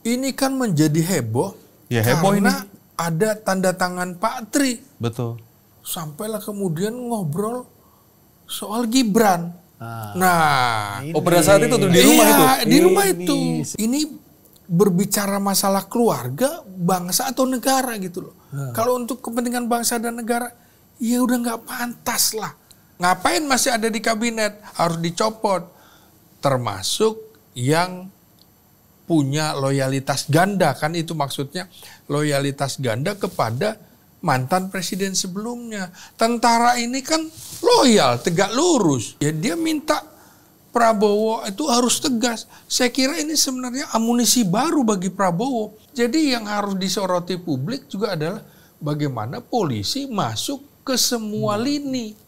Ini kan menjadi heboh. Ya heboh karena ini. ada tanda tangan Pak Tri. Betul. Sampailah kemudian ngobrol soal Gibran. Nah, pada saat itu tuh di rumah itu. Di rumah itu. Ini berbicara masalah keluarga, bangsa atau negara gitu loh. Kalau untuk kepentingan bangsa dan negara, ya udah nggak pantas lah. Ngapain masih ada di kabinet? Harus dicopot. Termasuk yang punya loyalitas ganda, kan itu maksudnya loyalitas ganda kepada mantan presiden sebelumnya. Tentara ini kan loyal, tegak lurus. Ya dia minta Prabowo itu harus tegas. Saya kira ini sebenarnya amunisi baru bagi Prabowo. Jadi yang harus disoroti publik juga adalah bagaimana polisi masuk ke semua lini.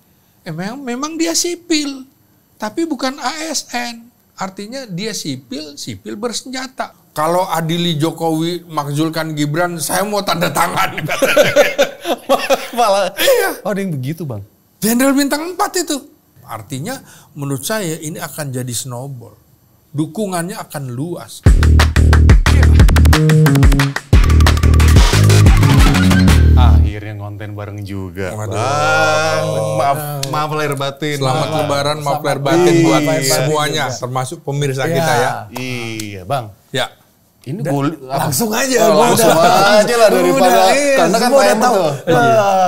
Memang dia sipil, tapi bukan ASN. Artinya dia sipil bersenjata. Kalau adili Jokowi makzulkan Gibran, saya mau tanda tangan. Malah. Iya. Oh, ada yang begitu, Bang. Jenderal bintang 4 itu. Artinya menurut saya ini akan jadi snowball. Dukungannya akan luas. Akhirnya konten bareng juga. Maaf lahir batin. Selamat Lebaran, maaf lahir batin buat semuanya, termasuk pemirsa kita ya. Iya, Bang. Ya. Ini langsung aja. Langsung aja lah daripada karena kan semua udah tahu.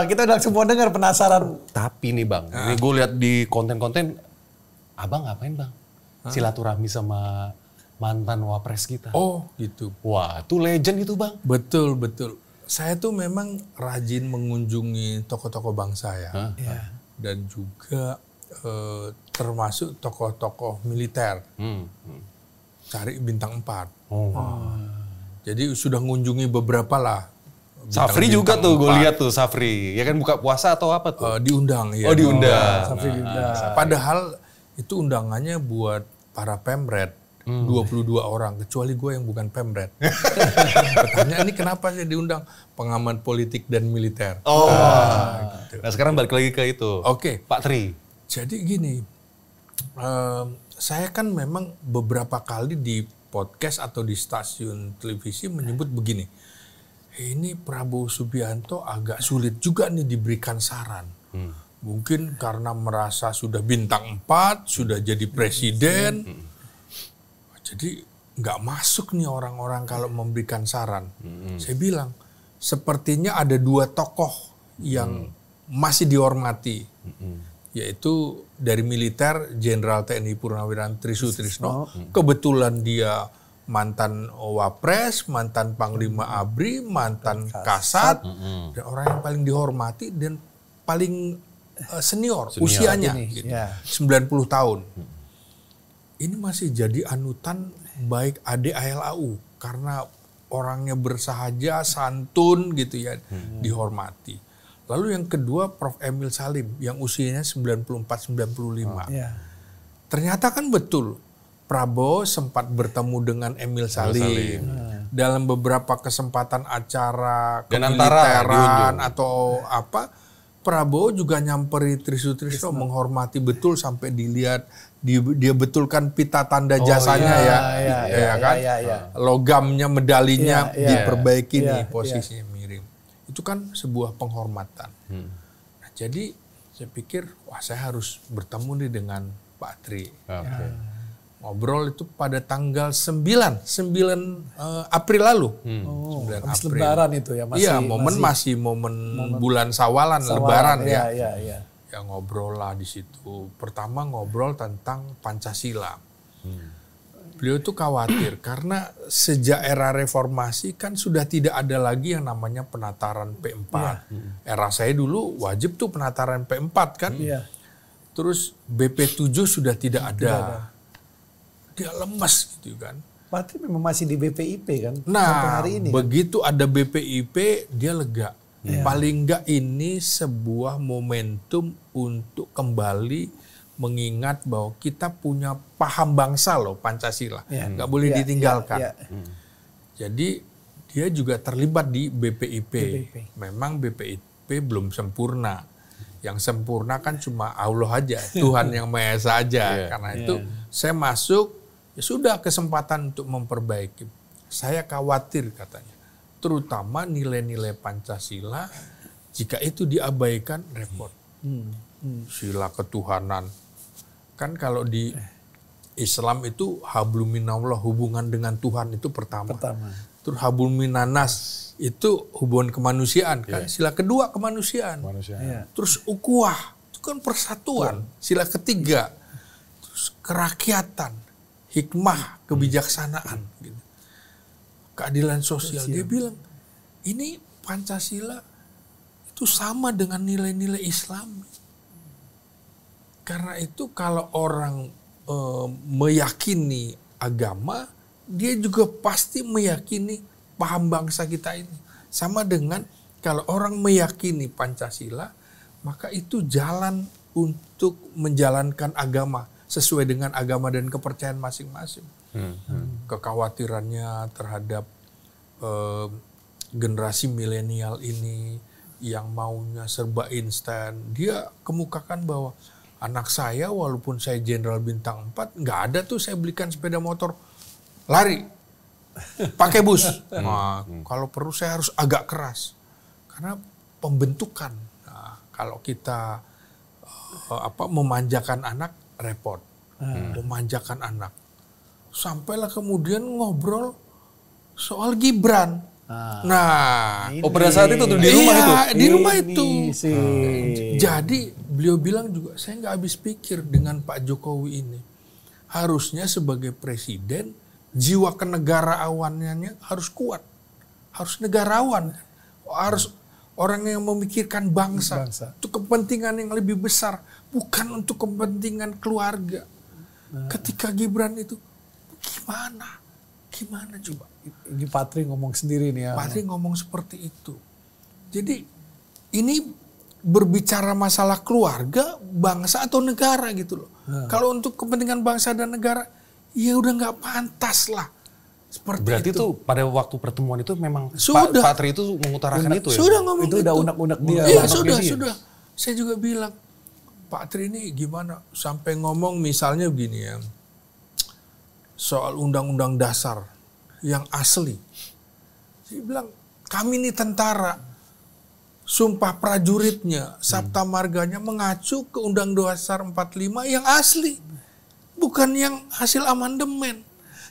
Kita udah semua dengar, penasaran. Tapi nih Bang, ini gue lihat di konten-konten, Abang ngapain Bang? Silaturahmi sama mantan wapres kita. Oh gitu. Wah, itu legend itu Bang. Betul. Saya tuh memang rajin mengunjungi tokoh-tokoh bangsa ya. Dan juga termasuk tokoh-tokoh militer. Cari bintang 4. Jadi sudah mengunjungi beberapa lah. Safri juga tuh gue lihat tuh Safri. Ya kan buka puasa atau apa tuh? Diundang ya. Oh diundang. Safri diundang. Padahal itu undangannya buat para pemret. 22 orang, kecuali gue yang bukan pemret. Pertanyaan ini kenapa saya diundang? Pengamat politik dan militer. Gitu. Nah sekarang balik lagi ke itu. Oke. Pak Tri. Jadi gini, saya kan memang beberapa kali di podcast atau di stasiun televisi menyebut begini. Ini Prabowo Subianto agak sulit juga nih diberikan saran. Mungkin karena merasa sudah bintang 4, sudah jadi presiden. Jadi nggak masuk nih orang-orang kalau memberikan saran. Saya bilang, sepertinya ada 2 tokoh yang masih dihormati. Yaitu dari militer, Jenderal TNI Purnawirawan Tri Sutrisno. Kebetulan dia mantan Wapres, mantan Panglima ABRI, mantan Kasat. Dan orang yang paling dihormati dan paling senior usianya. Gitu, 90 tahun. Ini masih jadi anutan baik ADALAU karena orangnya bersahaja, santun gitu ya, dihormati. Lalu yang kedua Prof. Emil Salim yang usianya 94-95. Ternyata kan betul Prabowo sempat bertemu dengan Emil Salim. Dalam beberapa kesempatan acara kemiliteran atau apa, Prabowo juga nyamperi Tri Sutrisno, menghormati betul sampai dilihat dia betulkan pita tanda jasanya logamnya, medalinya diperbaiki nih posisinya miring. Itu kan sebuah penghormatan. Nah, jadi saya pikir saya harus bertemu nih dengan Pak Tri. Ngobrol itu pada tanggal 9 April lalu. 9 habis April. Lebaran itu ya masih. Iya, masih momen bulan Sawalan Lebaran ya. Ya ngobrol lah di situ. Pertama ngobrol tentang Pancasila. Beliau tuh khawatir karena sejak era reformasi kan sudah tidak ada lagi yang namanya penataran P4. Era saya dulu wajib tuh penataran P4 kan. Terus BP7 sudah tidak ada. Dia lemes gitu kan. Berarti memang masih di BPIP kan? Nah, sampai hari ini begitu ada BPIP dia lega. Paling enggak ini sebuah momentum untuk kembali mengingat bahwa kita punya paham bangsa loh, Pancasila. Nggak boleh ditinggalkan. Jadi dia juga terlibat di BPIP. Memang BPIP belum sempurna. Yang sempurna kan cuma Allah aja, Tuhan yang Maha Esa aja. Karena itu saya masuk, ya sudah kesempatan untuk memperbaiki. saya khawatir katanya. Terutama nilai-nilai Pancasila, jika itu diabaikan repot. Sila ketuhanan. Kan kalau di Islam itu hablum minallah, hubungan dengan Tuhan itu pertama. Terus hablum minanas itu hubungan kemanusiaan kan. Sila kedua kemanusiaan. Terus ukhuwah itu kan persatuan. Sila ketiga. Terus kerakyatan, hikmah, kebijaksanaan gitu. Keadilan sosial. Dia bilang ini Pancasila itu sama dengan nilai-nilai Islam. Karena itu kalau orang meyakini agama, dia juga pasti meyakini paham bangsa kita ini. Sama dengan kalau orang meyakini Pancasila, maka itu jalan untuk menjalankan agama sesuai dengan agama dan kepercayaan masing-masing. Kekhawatirannya terhadap generasi milenial ini yang maunya serba instan, dia kemukakan bahwa anak saya walaupun saya jenderal bintang 4, nggak ada tuh saya belikan sepeda motor, lari, pakai bus. Nah, kalau perlu saya harus agak keras. Karena pembentukan. Nah, kalau kita memanjakan anak, repot. Memanjakan anak. Sampailah kemudian ngobrol soal Gibran. Nah, pada saat itu tuh di rumah itu. Di rumah itu. Jadi beliau bilang juga, saya nggak habis pikir dengan Pak Jokowi ini. Harusnya sebagai presiden, jiwa kenegarawannya harus kuat, harus negarawan, harus orang yang memikirkan bangsa. Untuk kepentingan yang lebih besar, bukan untuk kepentingan keluarga. Ketika Gibran itu, gimana coba? Ini Patri ngomong sendiri nih ya. Patri ngomong seperti itu. Jadi ini berbicara masalah keluarga, bangsa atau negara gitu loh. Kalau untuk kepentingan bangsa dan negara, ya udah nggak pantas lah. Seperti berarti itu. pada waktu pertemuan itu memang sudah. Pak Patri itu mengutarakan itu ya? Sudah ngomong itu. Udah unek-unek dia. Iya sudah. Saya juga bilang, Pak Tri ini gimana? Sampai ngomong misalnya begini ya, soal undang-undang dasar yang asli. Saya bilang, kami ini tentara, sumpah prajuritnya, sabta marganya mengacu ke Undang-Undang Dasar 45 yang asli, bukan yang hasil amandemen.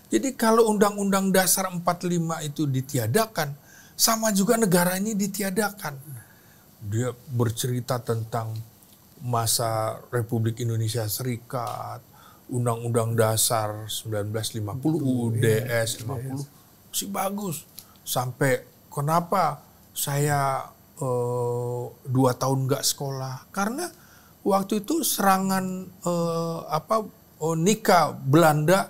Jadi kalau Undang-Undang Dasar 45 itu ditiadakan, sama juga negara ini ditiadakan. Dia bercerita tentang masa Republik Indonesia Serikat, Undang-Undang Dasar 1950, UDS 50, masih bagus. Sampai kenapa saya 2 tahun nggak sekolah? Karena waktu itu serangan Nika Belanda,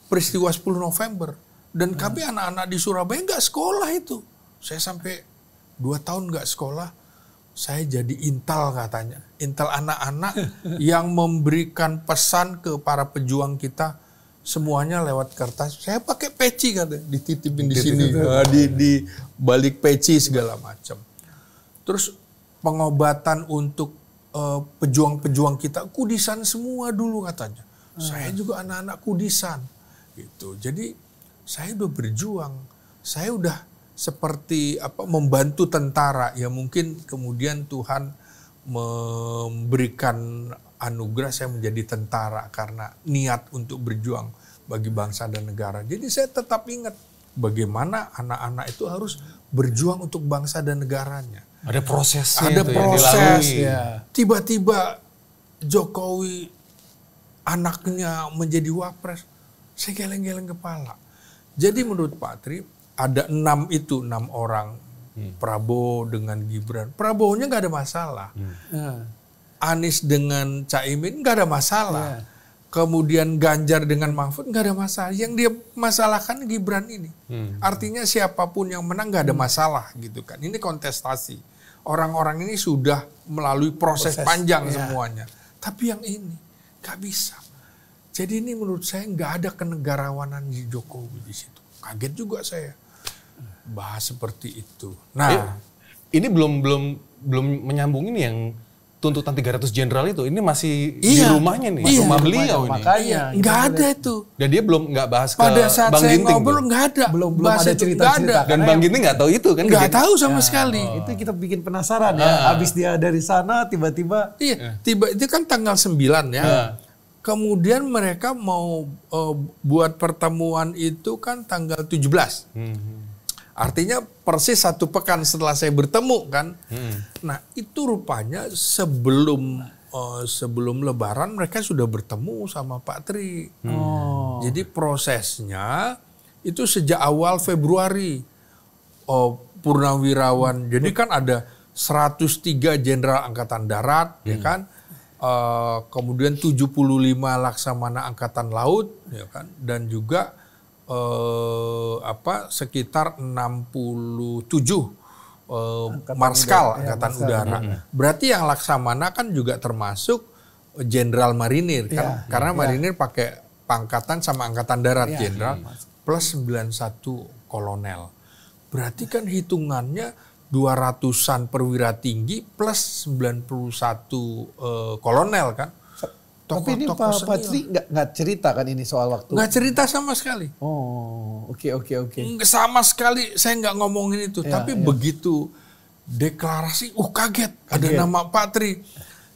peristiwa 10 November. Dan kami anak-anak di Surabaya nggak sekolah itu. Saya sampai 2 tahun nggak sekolah. Saya jadi intel katanya. Intel anak-anak yang memberikan pesan ke para pejuang kita semuanya lewat kertas. Saya pakai peci katanya, dititipin di sini, di balik peci segala macam. Terus pengobatan untuk pejuang-pejuang kita, kudisan semua dulu katanya. Saya juga anak-anak kudisan. Gitu. Jadi saya udah berjuang. Saya udah seperti membantu tentara, ya mungkin kemudian Tuhan memberikan anugerah saya menjadi tentara karena niat untuk berjuang bagi bangsa dan negara. Jadi saya tetap ingat bagaimana anak-anak itu harus berjuang untuk bangsa dan negaranya. Ada prosesnya. Ada proses. Ya. Tiba-tiba Jokowi anaknya menjadi wapres, saya geleng-geleng kepala. Jadi menurut Pak Tri, ada 6 orang. Prabowo dengan Gibran. Prabowo-nya nggak ada masalah. Anies dengan Caimin nggak ada masalah. Kemudian Ganjar dengan Mahfud nggak ada masalah. Yang dia masalahkan Gibran ini. Artinya siapapun yang menang nggak ada masalah gitu kan. Ini kontestasi. Orang-orang ini sudah melalui proses panjang semuanya. Tapi yang ini nggak bisa. Jadi ini menurut saya nggak ada kenegarawanan di Jokowi di situ. Kaget juga saya bahas seperti itu. Nah, ini belum menyambung ini yang tuntutan 300 jenderal itu ini masih Iya. di rumahnya nih, Iya. rumah beliau ini. Makanya Nggak ada itu. Dan dia belum nggak bahas ke Pada saat Bang saya Ginting ngobrol tuh. nggak ada. belum Bahasa ada itu cerita-cerita. nggak ada. Dan Bang Ginting nggak tahu itu kan. Nggak kejadian. tahu sama sekali. Itu kita bikin penasaran ya. Habis dia dari sana tiba-tiba Iya, itu kan tanggal 9 ya. Kemudian mereka mau buat pertemuan itu kan tanggal 17. Artinya persis 1 pekan setelah saya bertemu kan. Nah itu rupanya sebelum Lebaran mereka sudah bertemu sama Pak Tri. Jadi prosesnya itu sejak awal Februari. Purnawirawan. Jadi kan ada 103 jenderal angkatan darat, ya kan. Kemudian 75 laksamana angkatan laut, ya kan. Dan juga sekitar 67 marskal angkatan udara. Berarti yang laksamana kan juga termasuk jenderal marinir kan, karena marinir pakai pangkatan sama angkatan darat jenderal plus 91 kolonel. Berarti kan hitungannya 200-an perwira tinggi plus 91 kolonel kan. Tapi ini Pak Patri nggak cerita kan ini soal waktu? Nggak cerita sama sekali. Oh, oke. Sama sekali saya nggak ngomongin itu. Tapi begitu deklarasi, kaget ada nama Pak Tri.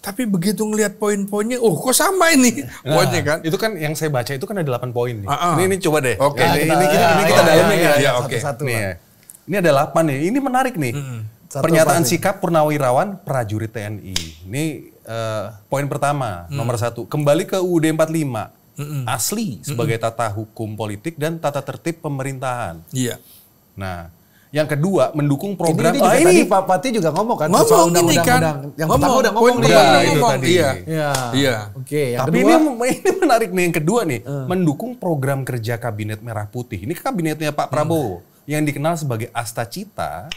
Tapi begitu ngelihat poin-poinnya, kok sama ini poinnya kan? Itu kan yang saya baca itu kan ada 8 poin nih. Ini coba deh. Oke. Ini kita dalamnya ya. Oke. Nih ya. Ini ada 8 nih. Ini menarik nih. Pernyataan sikap purnawirawan prajurit TNI. Ini poin pertama, nomor 1. Kembali ke UUD 45. Asli sebagai tata hukum politik dan tata tertib pemerintahan. Iya. Nah, yang kedua mendukung program. Ini tadi Pak Pati juga ngomong kan soal undang-undang. Yang pertama udah ngomong nih. Itu tadi. Iya. Oke. Tapi ini menarik nih yang kedua nih, mendukung program kerja Kabinet Merah Putih. Ini kabinetnya Pak Prabowo yang dikenal sebagai Asta Cita,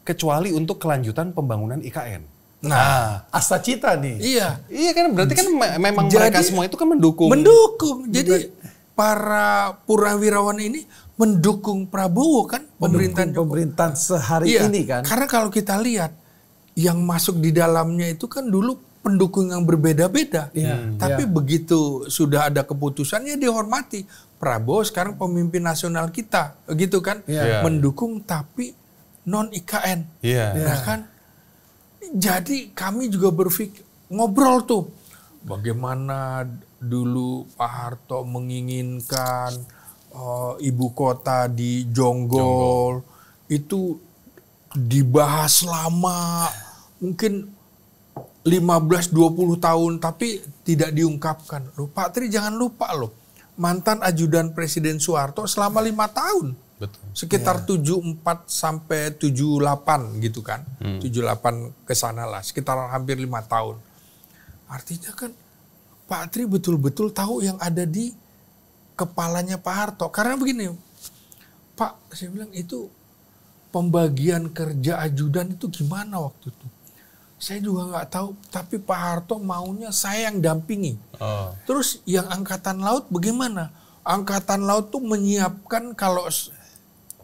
kecuali untuk kelanjutan pembangunan IKN. Nah, Asta Cita nih. Iya kan berarti kan memang mereka semua itu kan mendukung. Jadi para purnawirawan ini mendukung Prabowo kan, pemerintahan sehari ini kan. Karena kalau kita lihat yang masuk di dalamnya itu kan dulu pendukung yang berbeda-beda. Tapi begitu sudah ada keputusannya dihormati. Prabowo sekarang pemimpin nasional kita, gitu kan? Mendukung tapi non IKN. Ya kan? Jadi kami juga berpikir, ngobrol tuh, bagaimana dulu Pak Harto menginginkan ibu kota di Jonggol. Itu dibahas lama, mungkin 15-20 tahun, tapi tidak diungkapkan. Loh, Pak Tri jangan lupa loh, mantan ajudan Presiden Soeharto selama 5 tahun. Betul. Sekitar 74 sampai 78 gitu kan. 78 ke sana lah, sekitar hampir 5 tahun. Artinya kan Pak Tri betul-betul tahu yang ada di kepalanya Pak Harto. Karena begini, Pak, saya bilang itu pembagian kerja ajudan itu gimana waktu itu? Saya juga nggak tahu, tapi Pak Harto maunya saya yang dampingi. Terus yang Angkatan Laut bagaimana? Angkatan Laut tuh menyiapkan kalau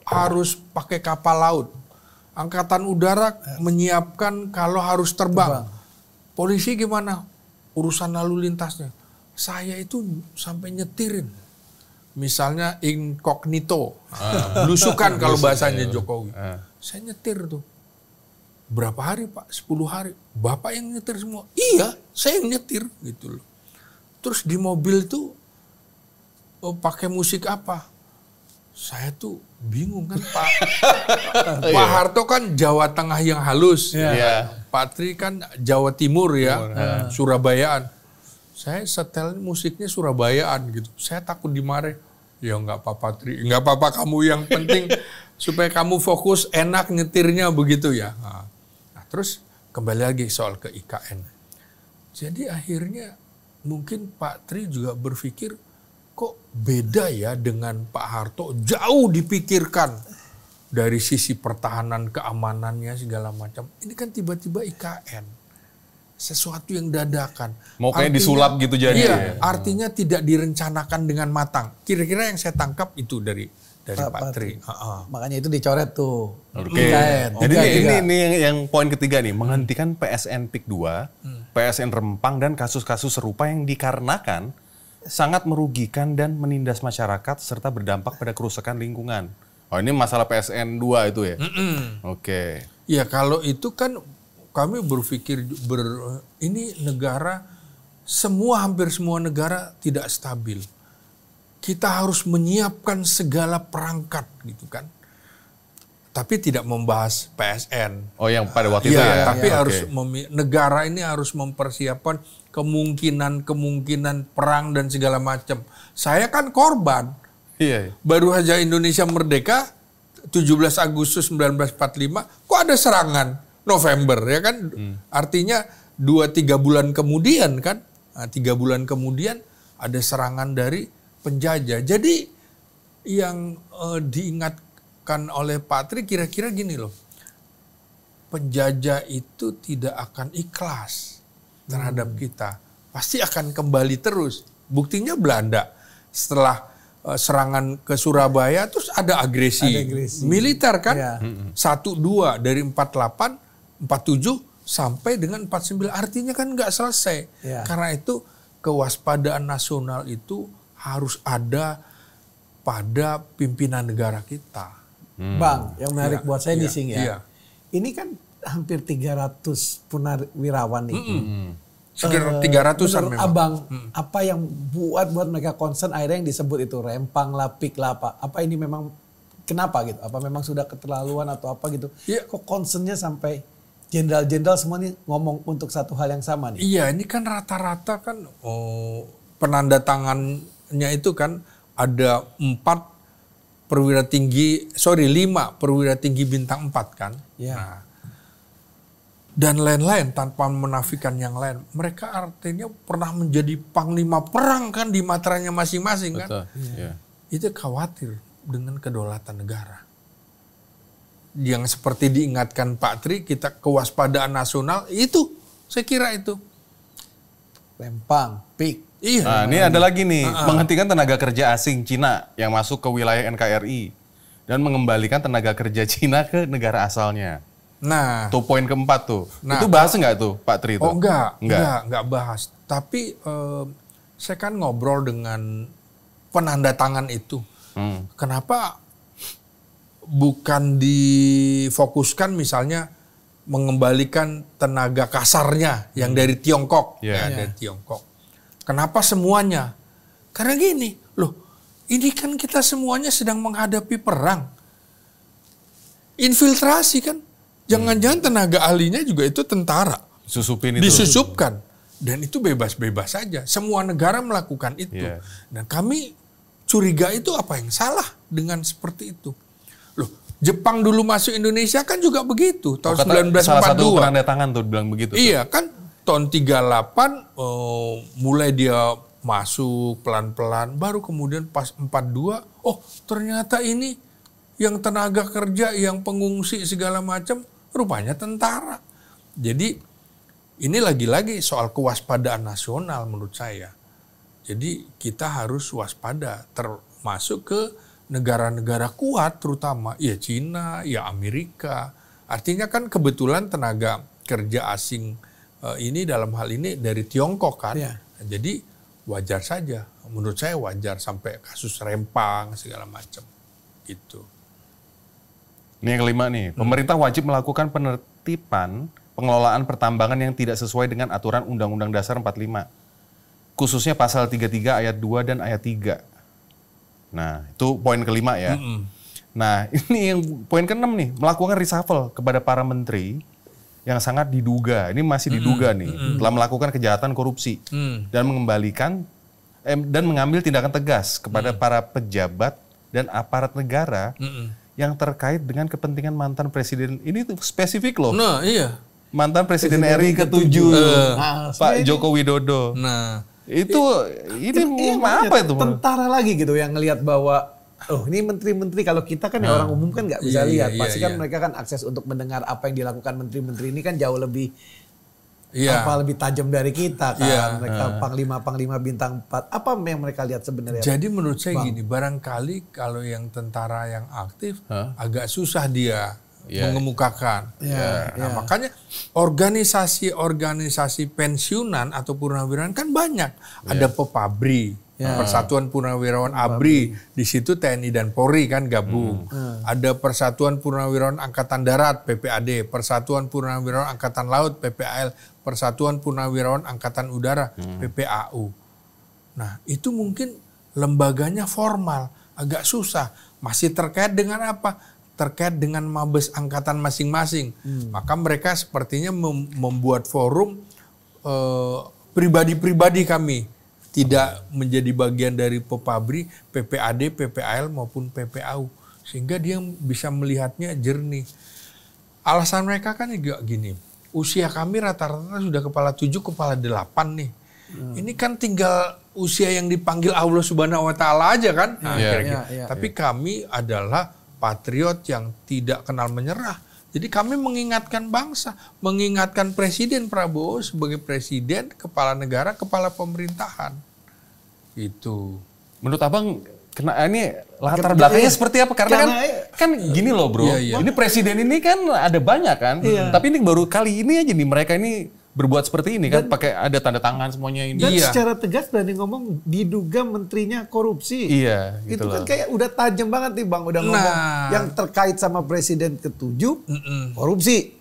harus pakai kapal laut. Angkatan Udara menyiapkan kalau harus terbang. Polisi gimana? Urusan lalu lintasnya. Saya itu sampai nyetirin. Misalnya incognito. Belusukan kalau bahasanya Jokowi. Saya nyetir tuh. Berapa hari Pak? 10 hari. Bapak yang nyetir semua? Iya, saya yang nyetir gitu loh. Terus di mobil tuh pakai musik apa? Saya tuh bingung kan Pak. Pak Harto kan Jawa Tengah yang halus. Pak Tri kan Jawa Timur ya. Surabayaan. Saya setel musiknya Surabayaan gitu. Saya takut dimarahin. Ya nggak apa-apa Tri. Nggak apa-apa kamu, yang penting supaya kamu fokus enak nyetirnya begitu ya. Nah, terus kembali lagi soal ke IKN. Jadi akhirnya mungkin Pak Tri juga berpikir, kok beda ya dengan Pak Harto, jauh dipikirkan dari sisi pertahanan, keamanannya segala macam. Ini kan tiba-tiba IKN, sesuatu yang dadakan. Mau kayak disulap gitu jadi. Iya, artinya tidak direncanakan dengan matang. Kira-kira yang saya tangkap itu dari Pak Tri. Makanya itu dicoret tuh. IKN. Jadi ini yang poin ketiga nih, menghentikan PSN PIK 2 PSN Rempang dan kasus-kasus serupa yang dikarenakan sangat merugikan dan menindas masyarakat serta berdampak pada kerusakan lingkungan. Oh, ini masalah PSN 2 itu ya? Oke. Ya kalau itu kan kami berpikir ini negara hampir semua negara tidak stabil. Kita harus menyiapkan segala perangkat gitu kan. Tapi tidak membahas PSN. Oh, yang pada waktu itu ya? Tapi harus negara ini harus mempersiapkan kemungkinan perang dan segala macam. Saya kan korban. Iya. Baru saja Indonesia merdeka 17 Agustus 1945, kok ada serangan November ya kan? Artinya 2-3 bulan kemudian kan? 3 bulan kemudian ada serangan dari penjajah. Jadi yang diingatkan oleh Pak Tri kira-kira gini loh. Penjajah itu tidak akan ikhlas terhadap kita. Pasti akan kembali terus. Buktinya Belanda setelah serangan ke Surabaya terus ada agresi militer kan. 1-2 dari 48, 47 sampai dengan 49. Artinya kan nggak selesai. Karena itu kewaspadaan nasional itu harus ada pada pimpinan negara kita. Bang, yang menarik buat saya nih Sing ya. Ini kan hampir 300 purnawirawan nih. Sekitar 300-an memang. Abang, apa yang buat mereka concern akhirnya yang disebut itu Rempang lah, PIK lah, apa ini memang kenapa gitu? Apa memang sudah keterlaluan atau apa gitu? Kok concernnya sampai jenderal-jenderal semua nih ngomong untuk satu hal yang sama nih? Iya, ini kan rata-rata kan penanda tangannya itu kan ada 5 perwira tinggi bintang 4 kan. Nah, dan lain-lain tanpa menafikan yang lain. Mereka artinya pernah menjadi panglima perang kan di matranya masing-masing kan. Itu khawatir dengan kedaulatan negara. Yang seperti diingatkan Pak Tri, kita kewaspadaan nasional itu, saya kira itu. Rempang, PIK. Iya. Nah, ini ada lagi nih, menghentikan tenaga kerja asing Cina yang masuk ke wilayah NKRI dan mengembalikan tenaga kerja Cina ke negara asalnya. Nah, tuh poin keempat tuh. Itu bahas nggak tuh Pak Tri itu? Oh enggak bahas. Tapi saya kan ngobrol dengan penanda tangan itu. Kenapa bukan difokuskan misalnya mengembalikan tenaga kasarnya yang dari Tiongkok. Dari Tiongkok. Kenapa semuanya? Karena gini, loh, ini kan kita semuanya sedang menghadapi perang. Infiltrasi kan. Jangan-jangan tenaga ahlinya juga itu tentara. Disusupkan. Dan itu bebas-bebas saja. Semua negara melakukan itu. Dan kami curiga itu apa yang salah dengan seperti itu. Loh, Jepang dulu masuk Indonesia kan juga begitu. Tahun 1942. Salah satu penanda tangan tuh bilang begitu. Iya kan. Tahun 38 mulai dia masuk pelan-pelan. Baru kemudian pas 42. Oh ternyata ini yang tenaga kerja, yang pengungsi segala macam. Rupanya tentara. Jadi ini lagi-lagi soal kewaspadaan nasional menurut saya. Jadi kita harus waspada termasuk ke negara-negara kuat terutama. Ya Cina, ya Amerika. Artinya kan kebetulan tenaga kerja asing ini dalam hal ini dari Tiongkok kan. Jadi wajar saja. Menurut saya wajar sampai kasus Rempang segala macam. Gitu. Ini yang kelima nih, pemerintah wajib melakukan penertiban pengelolaan pertambangan yang tidak sesuai dengan aturan Undang-Undang Dasar 45. Khususnya pasal 33 ayat 2 dan ayat 3. Nah, itu poin kelima ya. Nah, ini yang poin keenam nih, melakukan reshuffle kepada para menteri yang sangat diduga, ini masih diduga nih, telah melakukan kejahatan korupsi dan mengembalikan dan mengambil tindakan tegas kepada para pejabat dan aparat negara yang terkait dengan kepentingan mantan presiden. Ini tuh spesifik loh. Nah, iya. Mantan presiden RI ke-7, Pak Joko Widodo. Nah, itu ini apa itu? Tentara lagi gitu yang ngelihat bahwa ini menteri-menteri, kalau kita kan orang umum kan nggak bisa lihat. Pasti kan mereka kan akses untuk mendengar apa yang dilakukan menteri-menteri ini kan jauh lebih lebih tajam dari kita kan. Mereka panglima bintang 4. Apa yang mereka lihat sebenarnya? Jadi menurut saya gini, barangkali kalau yang tentara yang aktif agak susah dia mengemukakan. Makanya organisasi-organisasi pensiunan atau purnawirawan kan banyak. Ada Pepabri, Persatuan Purnawirawan ABRI, di situ TNI dan Polri kan gabung. Ada Persatuan Purnawirawan Angkatan Darat PPAD, Persatuan Purnawirawan Angkatan Laut PPAL, Persatuan Purnawirawan Angkatan Udara PPAU. Nah, itu mungkin lembaganya formal, agak susah. Masih terkait dengan apa? Terkait dengan mabes angkatan masing-masing. Maka mereka sepertinya membuat forum pribadi-pribadi kami. Tidak menjadi bagian dari Pepabri, PPAD, PPAL maupun PPAU. Sehingga dia bisa melihatnya jernih. Alasan mereka kan juga gini. Usia kami rata-rata sudah kepala 7, kepala 8 nih. Ini kan tinggal usia yang dipanggil Allah Subhanahu wa Ta'ala aja kan. Tapi kami adalah patriot yang tidak kenal menyerah. Jadi kami mengingatkan bangsa, mengingatkan Presiden Prabowo sebagai presiden, kepala negara, kepala pemerintahan. Itu. Menurut Abang, ini latar belakangnya seperti apa? Karena kan gini loh bro, ini presiden ini kan ada banyak kan, tapi ini baru kali ini aja nih mereka ini berbuat seperti ini kan, pakai ada tanda tangan semuanya ini. Dan secara tegas berani ngomong diduga menterinya korupsi. Iya, gitu itu kan kayak udah tajam banget nih Bang, udah ngomong yang terkait sama presiden ke-7 korupsi.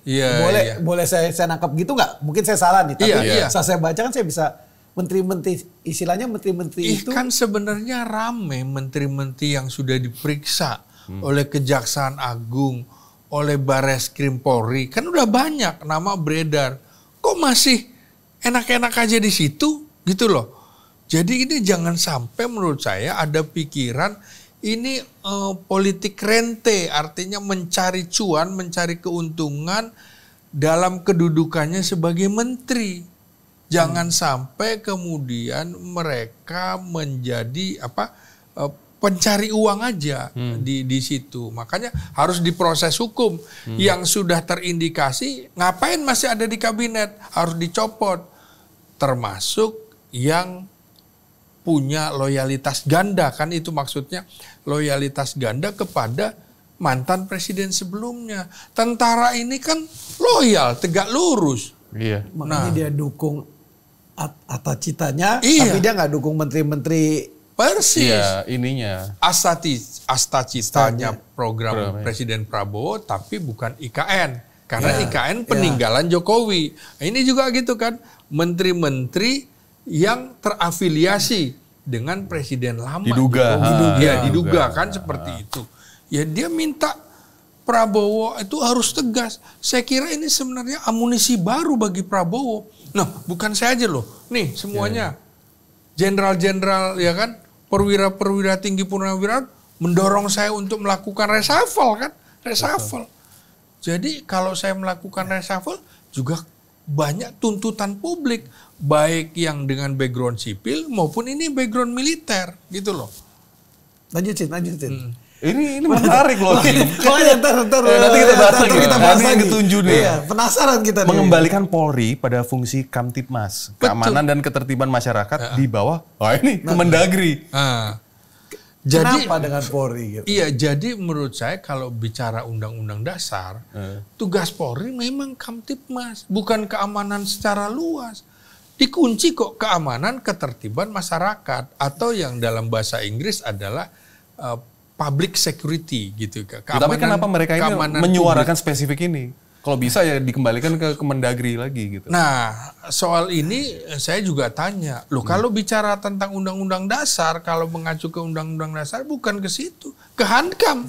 Boleh saya nangkap gitu nggak? Mungkin saya salah nih, tapi saat saya baca kan saya bisa menteri-menteri, istilahnya menteri-menteri itu kan sebenarnya rame menteri-menteri yang sudah diperiksa oleh Kejaksaan Agung, oleh Bareskrim Polri, kan udah banyak nama beredar. Kok masih enak-enak aja di situ gitu loh. Jadi ini jangan sampai menurut saya ada pikiran ini politik rente, artinya mencari cuan, mencari keuntungan dalam kedudukannya sebagai menteri. Jangan sampai kemudian mereka menjadi pencari uang aja di situ. Makanya harus diproses hukum. Yang sudah terindikasi ngapain masih ada di kabinet, harus dicopot. Termasuk yang punya loyalitas ganda, kan itu maksudnya loyalitas ganda kepada mantan presiden sebelumnya. Tentara ini kan loyal, tegak lurus. Makanya dia dukung atas citanya, tapi dia nggak dukung menteri-menteri. Persis. Iya, ininya. Asta citanya program Presiden Prabowo, tapi bukan IKN. Karena IKN peninggalan Jokowi. Nah, ini juga gitu kan. Menteri-menteri yang terafiliasi dengan Presiden lama. Diduga kan seperti itu. Ya dia minta Prabowo itu harus tegas. Saya kira ini sebenarnya amunisi baru bagi Prabowo. Nah, bukan saya aja loh. Nih semuanya. Jenderal-jenderal ya kan. Perwira-perwira tinggi purnawirawan mendorong saya untuk melakukan reshuffle kan. Reshuffle. Jadi kalau saya melakukan reshuffle juga banyak tuntutan publik. Baik yang dengan background sipil maupun ini background militer gitu loh. Lanjutin. Ini menarik loh. Nanti kita bahas lagi. Ketunjuk nih. Penasaran kita nih. Mengembalikan Polri pada fungsi Kamtibmas, keamanan dan ketertiban masyarakat di bawah. Ini Kemendagri. Kenapa dengan Polri? Gitu? Iya, jadi menurut saya kalau bicara undang-undang dasar, tugas Polri memang Kamtibmas, bukan keamanan secara luas. Dikunci kok keamanan ketertiban masyarakat atau yang dalam bahasa Inggris adalah public security gitu. Tapi kenapa mereka ini menyuarakan spesifik ini? Kalau bisa ya dikembalikan ke Kemendagri lagi gitu. Nah, soal ini saya juga tanya. Loh, kalau bicara tentang undang-undang dasar, kalau mengacu ke undang-undang dasar bukan ke situ, ke Hankam.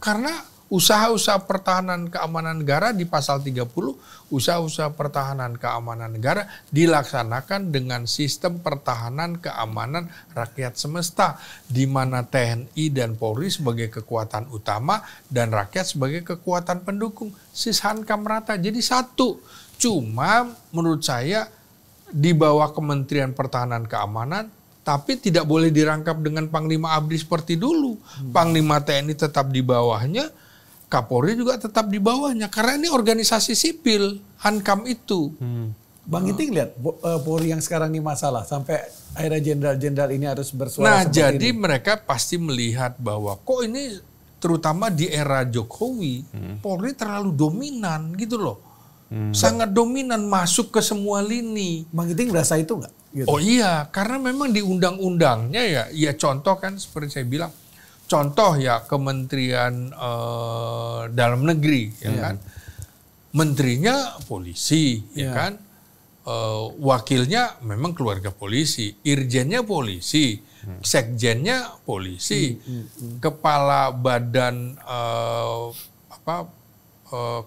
Karena usaha-usaha pertahanan keamanan negara di pasal 30, usaha-usaha pertahanan keamanan negara dilaksanakan dengan sistem pertahanan keamanan rakyat semesta, di mana TNI dan Polri sebagai kekuatan utama dan rakyat sebagai kekuatan pendukung. Sishankam rata, jadi satu. Cuma menurut saya di bawah Kementerian Pertahanan Keamanan, tapi tidak boleh dirangkap dengan Panglima ABRI seperti dulu. Panglima TNI tetap di bawahnya, Kapolri juga tetap di bawahnya. Karena ini organisasi sipil, Hankam itu. Bang Giting lihat Polri yang sekarang ini masalah. Sampai akhirnya jenderal-jenderal ini harus bersuara Nah seperti jadi ini. Mereka pasti melihat bahwa kok ini terutama di era Jokowi, Polri terlalu dominan gitu loh. Sangat dominan masuk ke semua lini. Bang Iting berasa itu nggak? Gitu. Oh iya, karena memang di undang-undangnya ya contoh kan seperti saya bilang, contoh ya Kementerian Dalam Negeri, ya kan, menterinya polisi, ya kan, wakilnya memang keluarga polisi, irjennya polisi, sekjennya polisi, kepala badan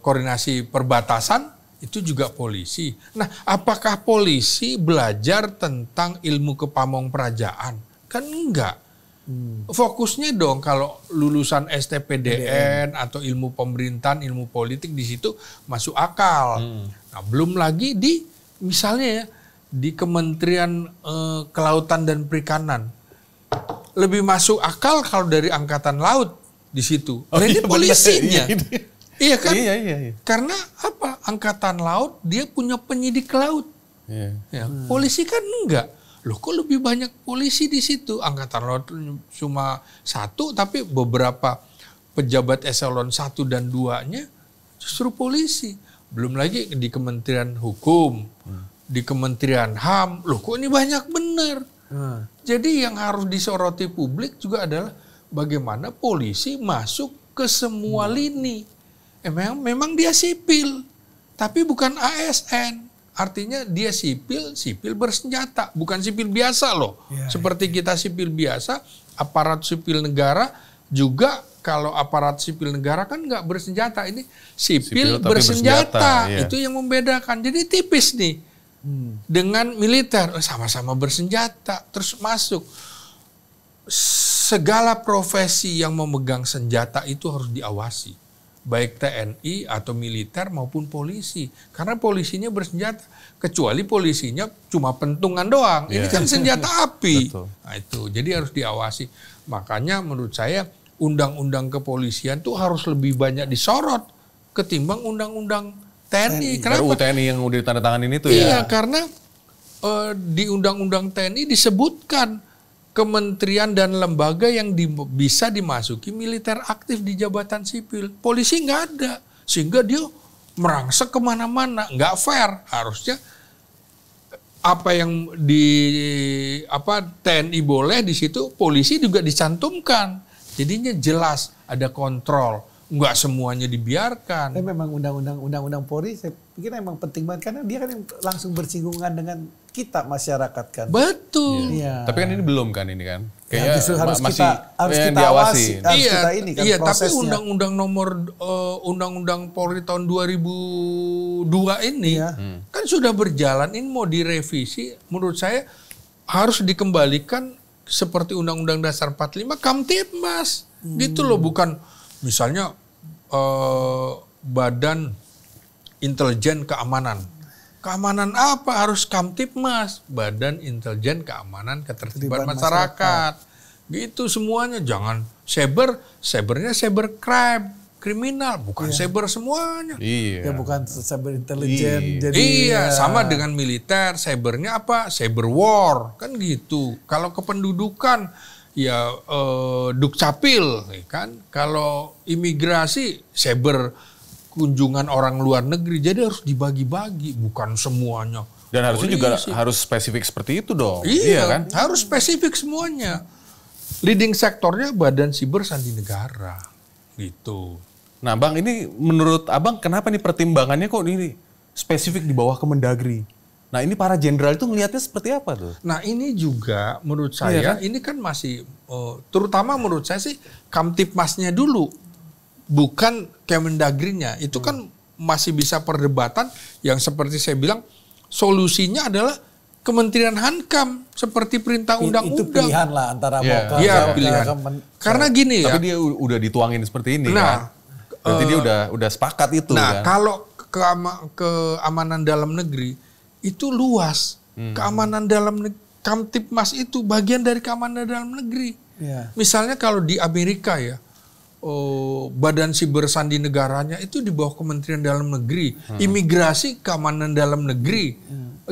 koordinasi perbatasan itu juga polisi. Nah, apakah polisi belajar tentang ilmu kepamongprajaan? Kan enggak. Fokusnya dong kalau lulusan STPDN atau ilmu pemerintahan, ilmu politik di situ masuk akal. Nah, belum lagi di misalnya ya di Kementerian Kelautan dan Perikanan. Lebih masuk akal kalau dari Angkatan Laut di situ. Ini polisinya. Iya kan? Iya. Karena apa? Angkatan Laut dia punya penyidik laut. Ya, polisi kan enggak. Loh kok lebih banyak polisi di situ? Angkatan Laut cuma 1 tapi beberapa pejabat eselon 1 dan 2-nya justru polisi. Belum lagi di Kementerian Hukum, di Kementerian HAM. Loh kok ini banyak bener? Jadi yang harus disoroti publik juga adalah bagaimana polisi masuk ke semua lini. Memang dia sipil, tapi bukan ASN. Artinya dia sipil bersenjata, bukan sipil biasa loh. Seperti kita sipil biasa, aparat sipil negara juga kalau aparat sipil negara kan nggak bersenjata. Ini sipil bersenjata. Itu yang membedakan. Jadi tipis nih. Dengan militer, sama-sama bersenjata, terus masuk. Segala profesi yang memegang senjata itu harus diawasi. Baik TNI atau militer maupun polisi. Karena polisinya bersenjata. Kecuali polisinya cuma pentungan doang. Ini kan senjata api. Nah itu, jadi harus diawasi. Makanya menurut saya undang-undang kepolisian tuh harus lebih banyak disorot ketimbang undang-undang TNI. Kenapa? RUU TNI yang udah ditandatanganin itu ya? Iya, karena di undang-undang TNI disebutkan kementerian dan lembaga yang bisa dimasuki militer aktif di jabatan sipil. Polisi nggak ada. Sehingga dia merangsek kemana-mana. Nggak fair. Harusnya apa yang TNI boleh di situ, polisi juga dicantumkan. Jadinya jelas ada kontrol. Nggak semuanya dibiarkan. Tapi memang undang-undang Polri saya pikir memang penting banget karena dia kan yang langsung bersinggungan dengan kita masyarakat kan. Betul. Iya. Tapi kan ini belum kan ini kan. Kayaknya harus masih kita awasi. Iya, tapi undang-undang Polri tahun 2002 ini kan sudah berjalan, ini mau direvisi, menurut saya harus dikembalikan seperti Undang-Undang Dasar 45 Kamtibmas. Gitu loh, bukan misalnya Badan Intelijen Keamanan. Keamanan apa? Harus Kamtibmas, Badan Intelijen Keamanan Ketertiban Masyarakat. Gitu semuanya. Jangan cybernya cybercrime, kriminal, bukan cyber semuanya. Iya. Ya bukan cyber intelijen. Iya. Jadi Sama dengan militer, cybernya apa? Cyber war, kan gitu. Kalau kependudukan ya Dukcapil, kan. Kalau imigrasi, cyber kunjungan orang luar negeri, jadi harus dibagi-bagi, bukan semuanya. Dan harusnya juga harus spesifik seperti itu dong. Iya kan? Harus spesifik semuanya. Leading sektornya Badan Siber Sandi Negara, gitu. Nah Bang, ini menurut Abang kenapa nih pertimbangannya kok ini spesifik di bawah Kemendagri? Nah ini para jenderal itu ngelihatnya seperti apa tuh? Nah ini juga menurut saya, ini kan masih, terutama menurut saya sih Kamtibmasnya dulu. Bukan Kemendagrinya, itu kan masih bisa perdebatan yang seperti saya bilang solusinya adalah Kementerian Hankam seperti perintah undang-undang. Itu pilihan lah antara mau ke pilihan. Karena gini ya. Tapi dia udah dituangin seperti ini kan. Berarti dia udah sepakat itu kan. Kalau keamanan dalam negeri itu luas. Keamanan dalam negeri, Kamtibmas itu bagian dari keamanan dalam negeri. Misalnya kalau di Amerika ya, Badan Siber Sandi Negaranya itu di bawah Kementerian Dalam Negeri, imigrasi keamanan dalam negeri,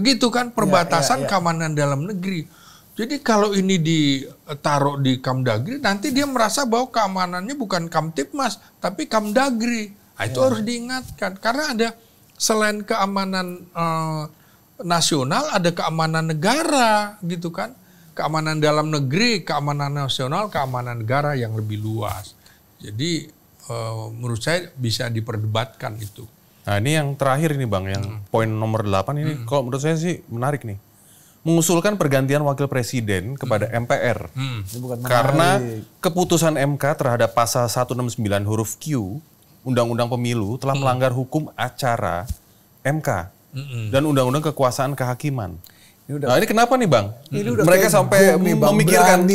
gitu kan, perbatasan keamanan dalam negeri. Jadi kalau ini ditaruh di Kamdagri, nanti dia merasa bahwa keamanannya bukan Kamtipmas, tapi Kamdagri. Nah, itu harus diingatkan. Karena ada selain keamanan nasional, ada keamanan negara, gitu kan. Keamanan dalam negeri, keamanan nasional, keamanan negara yang lebih luas. Jadi menurut saya bisa diperdebatkan itu. Nah ini yang terakhir ini Bang, yang poin nomor 8 ini kalau menurut saya sih menarik nih. Mengusulkan pergantian wakil presiden kepada MPR. Karena keputusan MK terhadap pasal 169 huruf Q Undang-Undang Pemilu telah melanggar hukum acara MK dan Undang-Undang Kekuasaan Kehakiman. Nah ini kenapa nih Bang? Mereka sampai memikirkan,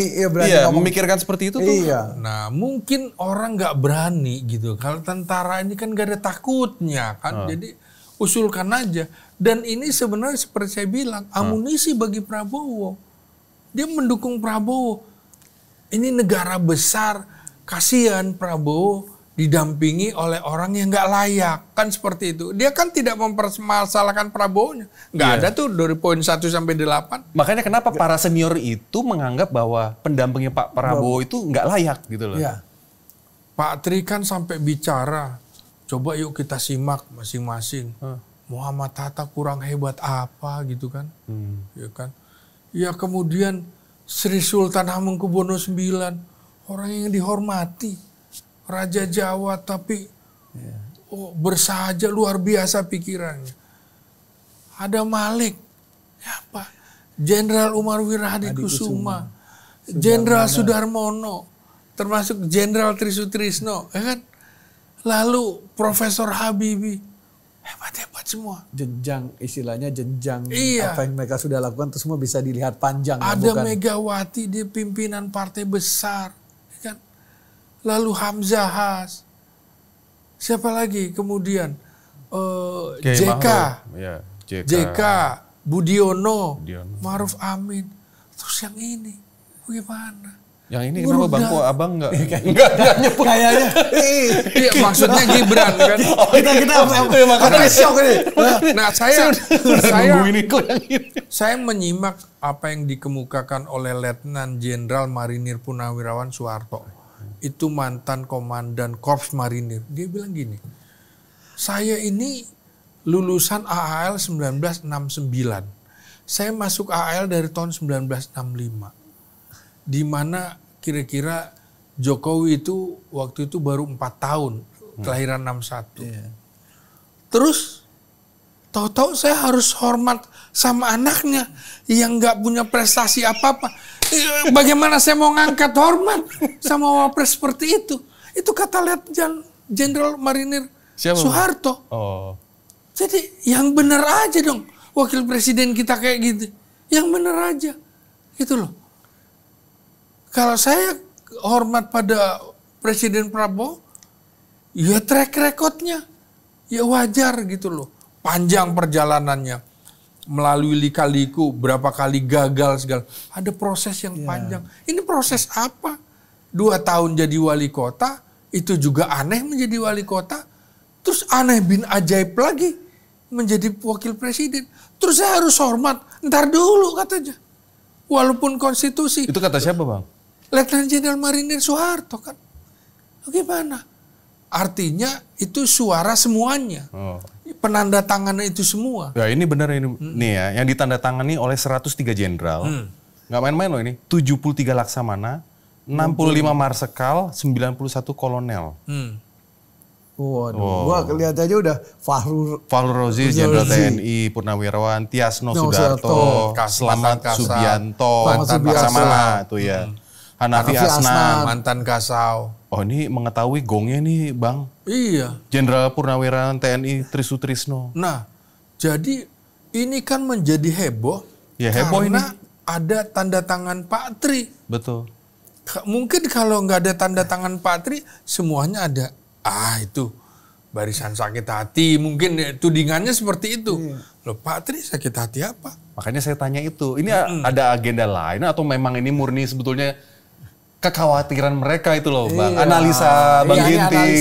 memikirkan seperti itu tuh. Iya. Nah mungkin orang nggak berani gitu. Kalau tentara ini kan nggak ada takutnya kan. Jadi usulkan aja. Dan ini sebenarnya seperti saya bilang amunisi bagi Prabowo. Dia mendukung Prabowo. Ini negara besar. Kasihan Prabowo didampingi oleh orang yang nggak layak, kan seperti itu. Dia kan tidak mempermasalahkan Prabowo-nya. Nggak ada tuh dari poin 1 sampai 8. Makanya kenapa para senior itu menganggap bahwa pendampingnya Pak Prabowo itu nggak layak gitu loh. Ya. Pak Tri kan sampai bicara, coba yuk kita simak masing-masing. Muhammad Hatta kurang hebat apa gitu kan. Ya kan. Ya kemudian Sri Sultan Hamengkubuwono IX, orang yang dihormati. Raja Jawa tapi bersahaja luar biasa pikirannya. Ada Malik, apa? Jenderal Umar Wirahadikusuma, Jenderal Sudarmono, termasuk Jenderal Trisutrisno, ya kan? Lalu Profesor Habibie, hebat-hebat semua. Jenjang istilahnya apa yang mereka sudah lakukan itu semua bisa dilihat panjang. Ada Megawati, dia pimpinan partai besar. Lalu Hamzah Has, siapa lagi kemudian JK, Budiono, Ma'ruf Amin, terus yang ini bagaimana? Yang ini kenapa Bang kok Abang nggak nyebut kayaknya? Iya maksudnya Gibran kan? Makanya shock ini. Nah saya menyimak apa yang dikemukakan oleh Letnan Jenderal Marinir Purnawirawan Soeharto. Itu mantan komandan Korps Marinir. Dia bilang gini, saya ini lulusan AAL 1969. Saya masuk AAL dari tahun 1965. Di mana kira-kira Jokowi itu waktu itu baru 4 tahun, kelahiran 61. Terus tahu-tahu saya harus hormat sama anaknya yang nggak punya prestasi apa-apa. Bagaimana saya mau ngangkat hormat sama wapres seperti itu? Itu kata Letnan Jenderal Marinir Soeharto. Jadi yang benar aja dong. Wakil presiden kita kayak gitu. Yang benar aja. Gitu loh. Kalau saya hormat pada Presiden Prabowo, ya track recordnya. Ya wajar gitu loh. Panjang perjalanannya. Melalui lika-liku, berapa kali gagal segala. Ada proses yang panjang. Ini proses apa? 2 tahun jadi wali kota, itu juga aneh menjadi wali kota. Terus aneh bin ajaib lagi menjadi wakil presiden. Terus saya harus hormat. Ntar dulu katanya. Walaupun konstitusi. Itu kata siapa Bang? Letnan Jenderal Marinir Soeharto kan. Bagaimana? Artinya itu suara semuanya. Penanda tangannya itu semua. Ya ini benar ini nih ya, yang ditandatangani oleh 103 jenderal. Nggak main-main loh ini. 73 laksamana, 65 marsekal, 91 kolonel. Waduh, gua lihat aja udah Fahru Rozi, Jenderal TNI, Purnawirawan, Tiasno Sudarto, Slamet Subianto, mantan Laksamana tuh ya. Hanafi Asnam, mantan Kasau. Oh ini mengetahui gongnya nih Bang. Iya. Jenderal Purnawirawan TNI Trisutrisno. Nah, jadi ini kan menjadi heboh. Ya heboh karena ini. Ada tanda tangan Pak Tri. Betul. Mungkin kalau nggak ada tanda tangan Pak Tri, semuanya ada. Itu barisan sakit hati. Mungkin tudingannya seperti itu. Loh Pak Tri sakit hati apa? Makanya saya tanya itu. Ini ada agenda lain atau memang ini murni sebetulnya kekhawatiran mereka itu loh Bang. Analisa Bang Ginting.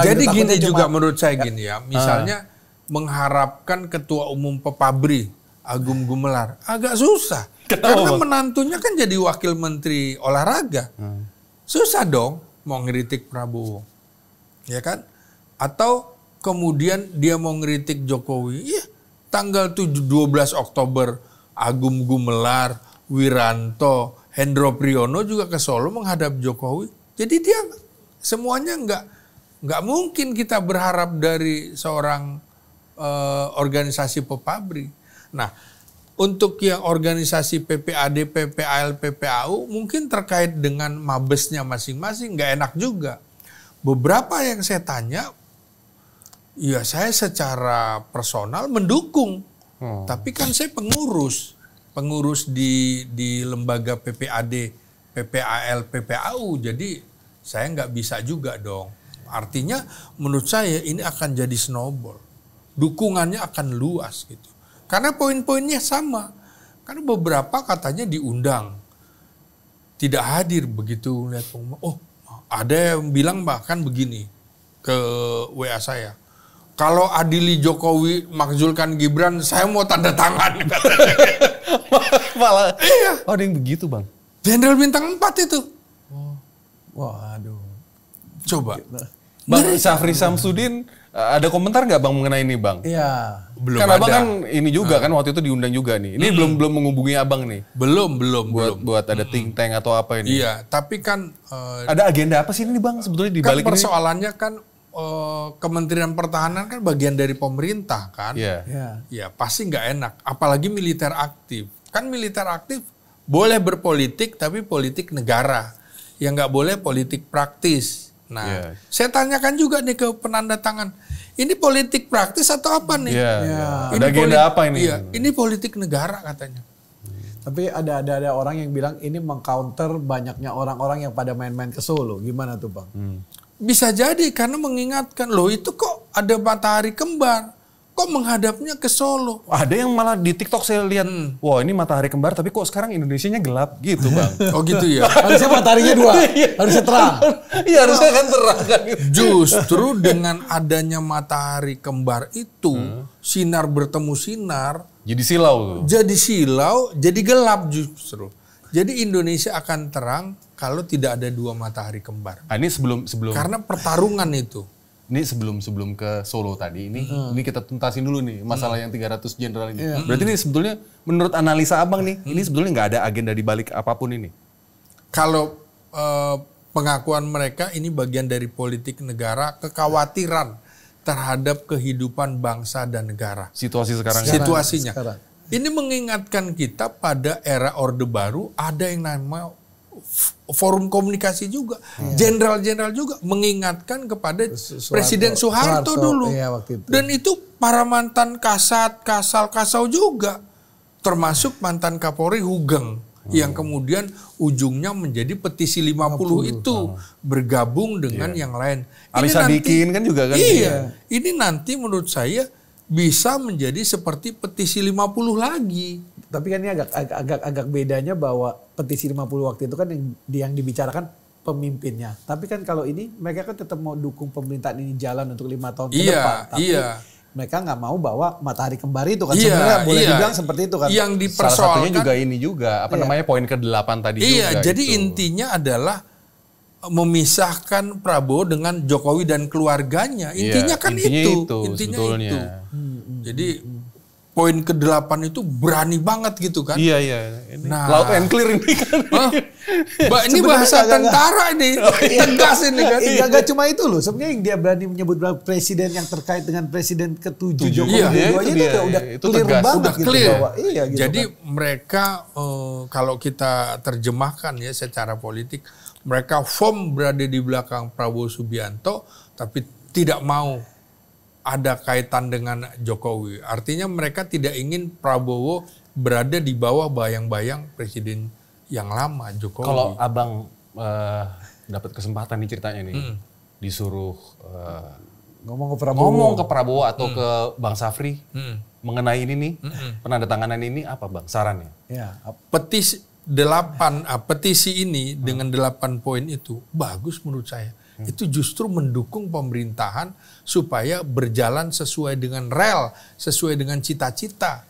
Jadi gini juga menurut saya gini ya. Misalnya mengharapkan Ketua Umum Pepabri, Agung Gumelar. Agak susah. Karena menantunya kan jadi wakil menteri olahraga. Susah dong mau ngeritik Prabowo. Ya kan? Atau kemudian dia mau ngeritik Jokowi. Iya, tanggal 12 Oktober Agung Gumelar, Wiranto, Hendro Priyono juga ke Solo menghadap Jokowi. Jadi dia semuanya nggak mungkin kita berharap dari seorang organisasi pepabri. Nah, untuk yang organisasi PPAD, PPAL, PPAU mungkin terkait dengan mabesnya masing-masing nggak enak juga. Beberapa yang saya tanya, ya saya secara personal mendukung. Tapi kan saya pengurus di lembaga PPAD, PPAL, PPAU. Jadi saya nggak bisa juga dong. Artinya menurut saya ini akan jadi snowball. Dukungannya akan luas gitu. Karena poin-poinnya sama. Karena beberapa katanya diundang. Tidak hadir begitu lihat pengumuman. Oh, ada yang bilang bahkan begini ke WA saya. Kalau adili Jokowi makzulkan Gibran, saya mau tanda tangan. Malah. Iya. Oh, ada yang begitu, Bang. Jenderal bintang 4 itu. Waduh. Coba. Bang Syafri Samsudin ada komentar nggak Bang mengenai ini, Bang? Iya. Belum kan ada. Abang kan ini juga kan waktu itu diundang juga nih. Ini belum menghubungi Abang nih. Belum. Buat ada think tank atau apa ini. Iya, tapi kan ada agenda apa sih ini Bang sebetulnya di kan balik ini? persoalannya kan Kementerian Pertahanan kan bagian dari pemerintah kan. Iya. Ya pasti nggak enak. Apalagi militer aktif. Kan militer aktif boleh berpolitik tapi politik negara. Yang nggak boleh politik praktis. Nah, saya tanyakan juga nih ke penanda tangan. Ini politik praktis atau apa nih? Iya. Ada agenda apa ini? Iya, ini politik negara katanya. Tapi ada orang yang bilang ini mengcounter banyaknya orang-orang yang pada main-main ke Solo. Gimana tuh Bang? Bisa jadi karena mengingatkan, loh itu kok ada matahari kembar, kok menghadapnya ke Solo. Ada yang malah di TikTok saya lihat, wah ini matahari kembar tapi kok sekarang Indonesianya gelap gitu Bang. Oh gitu ya? Harusnya mataharinya 2, harusnya terang. Iya harusnya kan terang kan. Justru dengan adanya matahari kembar itu, sinar bertemu sinar. Jadi silau. Jadi gelap justru. Jadi Indonesia akan terang kalau tidak ada 2 matahari kembar. Ini sebelum karena pertarungan itu. Ini sebelum ke Solo tadi ini kita tuntasin dulu nih masalah yang 300 jenderal ini. Berarti ini sebetulnya menurut analisa Abang nih, ini sebetulnya nggak ada agenda di balik apapun ini. Kalau pengakuan mereka ini bagian dari politik negara, kekhawatiran terhadap kehidupan bangsa dan negara. Situasi sekarang. Situasinya. Ini mengingatkan kita pada era Orde Baru ada yang namanya forum komunikasi juga. Jenderal-jenderal juga mengingatkan kepada Presiden Soeharto dulu. Iya, waktu itu. Dan itu para mantan Kasat, Kasau juga. Termasuk mantan Kapolri Hugeng. Yang kemudian ujungnya menjadi petisi 50 itu. Bergabung dengan yang lain. Ali Sadikin kan juga kan. Iya. Ini nanti menurut saya bisa menjadi seperti petisi 50 lagi. Tapi kan ini agak bedanya bahwa petisi 50 waktu itu kan yang dibicarakan pemimpinnya. Tapi kan kalau ini mereka kan tetap mau dukung pemerintahan ini jalan untuk 5 tahun ke depan. Tapi mereka nggak mau bawa matahari kembar itu kan. Sebenarnya boleh dibilang seperti itu kan. Yang dipersoalkan. Salah satunya juga ini juga. Namanya poin ke-8 tadi juga. Iya, jadi gitu. Intinya adalah memisahkan Prabowo dengan Jokowi dan keluarganya. Intinya kan itu. Intinya sebetulnya. Itu. Jadi poin ke-8 itu berani banget gitu kan. Iya. Ini loud and clear ini kan. Ini bahasa tentara ini. Tegas ini kan. Enggak cuma itu loh. Sebenarnya yang dia berani menyebut presiden yang terkait dengan presiden ke-7 Jokowi. Itu udah clear banget. Udah clear. Gitu, bahwa, gitu jadi kan. Mereka kalau kita terjemahkan ya secara politik, mereka firm berada di belakang Prabowo Subianto tapi tidak mau ada kaitan dengan Jokowi. Artinya mereka tidak ingin Prabowo berada di bawah bayang-bayang presiden yang lama, Jokowi. Kalau Abang dapat kesempatan nih ceritanya nih, disuruh ngomong ke Prabowo atau ke Bang Syafri mengenai ini nih, penandatanganan ini apa Bang sarannya? Ya, petisi ini dengan 8 poin itu bagus menurut saya. Itu justru mendukung pemerintahan supaya berjalan sesuai dengan rel, sesuai dengan cita-cita.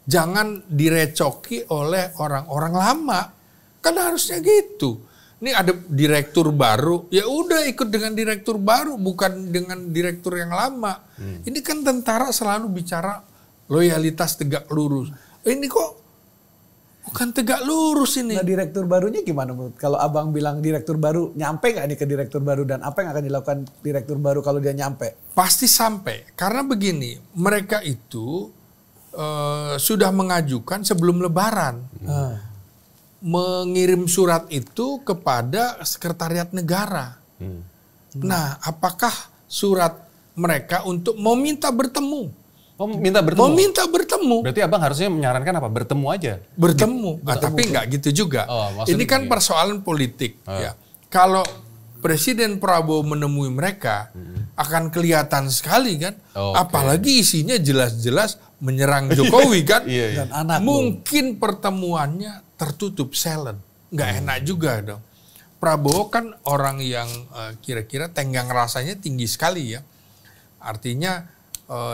jangan direcoki oleh orang-orang lama. Kan harusnya gitu. Ini ada direktur baru, ya udah ikut dengan direktur baru, bukan dengan direktur yang lama. Ini kan tentara selalu bicara loyalitas tegak lurus. Ini kok bukan tegak lurus ini. Nah, direktur barunya gimana menurut? Kalau abang bilang direktur baru, nyampe nggak nih ke direktur baru, dan apa yang akan dilakukan direktur baru kalau dia nyampe? Pasti sampai, karena begini, mereka itu sudah mengajukan sebelum Lebaran, mengirim surat itu kepada Sekretariat Negara. Nah, apakah surat mereka untuk meminta bertemu? Oh, minta bertemu? Meminta bertemu. Berarti abang harusnya menyarankan apa? Bertemu aja? Bertemu. Nah, tapi nggak gitu juga. Ini kan persoalan politik. Ya. Kalau Presiden Prabowo menemui mereka, akan kelihatan sekali kan. Apalagi isinya jelas-jelas menyerang Jokowi kan. Dan anak mungkin pertemuannya tertutup, silent. Nggak enak juga dong. Prabowo kan orang yang kira-kira tenggang rasanya tinggi sekali ya. Artinya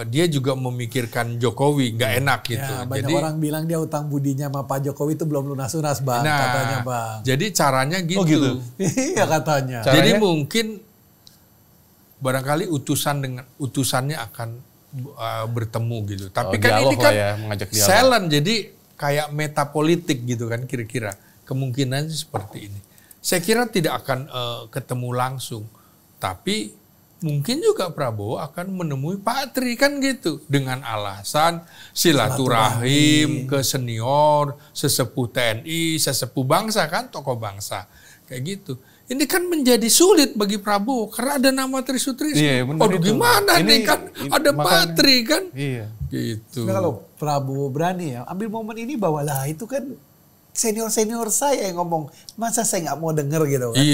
dia juga memikirkan Jokowi, nggak enak gitu. Ya, banyak orang bilang dia utang budinya sama Pak Jokowi itu belum lunas-lunas bang, katanya bang. Jadi caranya gitu. Oh gitu? Iya katanya. Jadi mungkin barangkali utusannya akan bertemu gitu. Tapi kan ini kan silent, jadi kayak metapolitik gitu kan kira-kira. Kemungkinannya seperti ini. Saya kira tidak akan ketemu langsung, tapi mungkin juga Prabowo akan menemui Pak Tri kan gitu. Dengan alasan silaturahim ke senior, sesepuh TNI, sesepuh bangsa kan, tokoh bangsa. Kayak gitu. Ini kan menjadi sulit bagi Prabowo karena ada nama Tri Sutrisno. Iya, Aduh gimana nih kan ada Pak Tri kan. Iya. Gitu. Nah, kalau Prabowo berani ya ambil momen ini bahwa lah itu kan senior-senior saya yang ngomong. Masa saya nggak mau denger gitu kan.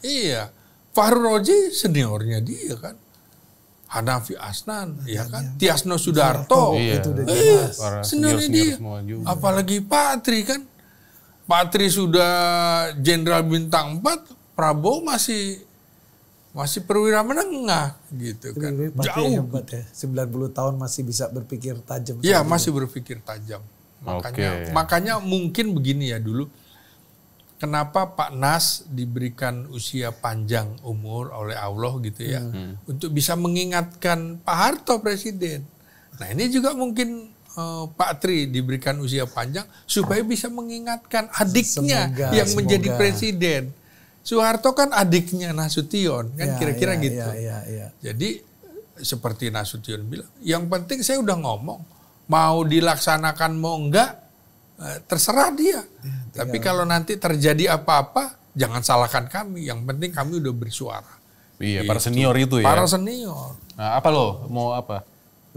Iya. Fahru Roji seniornya dia kan. Hanafi Asnan, ya kan. Tiasno Sudarto, itu udah jelas. seniornya dia. Apalagi Pak Tri kan. Pak Tri sudah Jenderal Bintang 4, Prabowo masih perwira menengah gitu kan. Jauh. Hebat ya. 90 tahun masih bisa berpikir tajam. Iya, masih berpikir tajam. Makanya mungkin begini ya dulu. Kenapa Pak Nas diberikan usia panjang umur oleh Allah gitu ya. Untuk bisa mengingatkan Pak Harto presiden. Nah ini juga mungkin Pak Tri diberikan usia panjang supaya bisa mengingatkan adiknya yang menjadi presiden. Soeharto kan adiknya Nasution kan kira-kira gitu. Jadi seperti Nasution bilang, yang penting saya udah ngomong. Mau dilaksanakan mau enggak, terserah dia. Tapi kalau nanti terjadi apa-apa, jangan salahkan kami. Yang penting kami udah bersuara. Iya, para senior itu ya. Para senior. Nah, apa lo? Mau apa?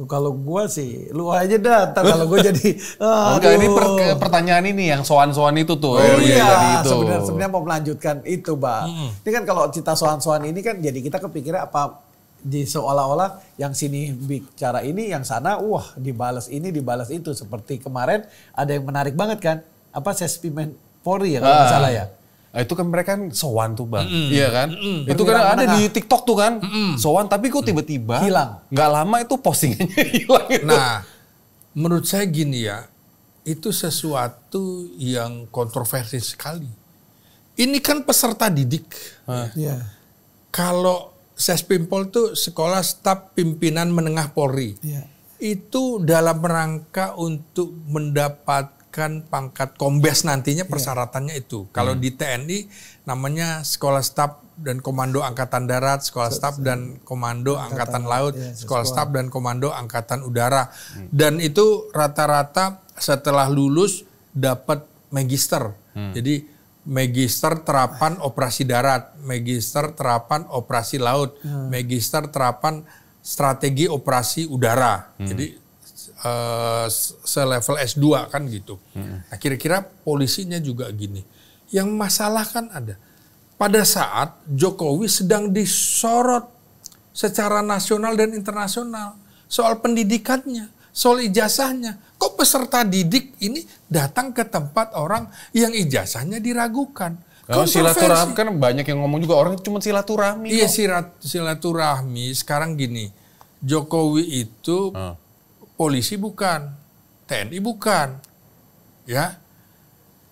Kalau gue sih, lu aja dah. Kalau gue jadi... enggak, ini pertanyaan ini yang soan-soan itu tuh. Iya, sebenarnya mau melanjutkan itu, Bang. Ini kan kalau cerita soan-soan ini kan jadi kita kepikirnya apa... Di seolah-olah yang sini bicara ini, yang sana dibalas ini, dibalas itu. Seperti kemarin ada yang menarik banget kan. Apa Sespimen Polri ya kalau nggak salah ya. Itu kan mereka kan sowan tuh bang. Iya kan. Itu kan ada di TikTok tuh kan. Sowan tapi kok tiba-tiba hilang. Nggak lama itu postingannya hilang. Gitu. Nah menurut saya gini ya. Itu sesuatu yang kontroversi sekali. Ini kan peserta didik. Kalau Sespimpol itu Sekolah Staf Pimpinan Menengah Polri. Itu dalam rangka untuk mendapatkan pangkat kombes nantinya persyaratannya itu. Kalau di TNI namanya Sekolah Staf dan Komando Angkatan Darat, Sekolah Staf dan Komando Angkatan Laut, Sekolah Staf dan Komando Angkatan Udara. Dan itu rata-rata setelah lulus dapat magister. Jadi Magister Terapan Operasi Darat, Magister Terapan Operasi Laut, Magister Terapan Strategi Operasi Udara. Jadi selevel S2 kan gitu. Nah kira-kira polisinya juga gini. Yang masalah kan ada. Pada saat Jokowi sedang disorot secara nasional dan internasional soal pendidikannya, soal ijazahnya. Kok peserta didik ini datang ke tempat orang yang ijazahnya diragukan? Silaturahmi kan banyak yang ngomong juga orang cuma silaturahmi. Iya silaturahmi. Sekarang gini, Jokowi itu polisi bukan, TNI bukan. Ya.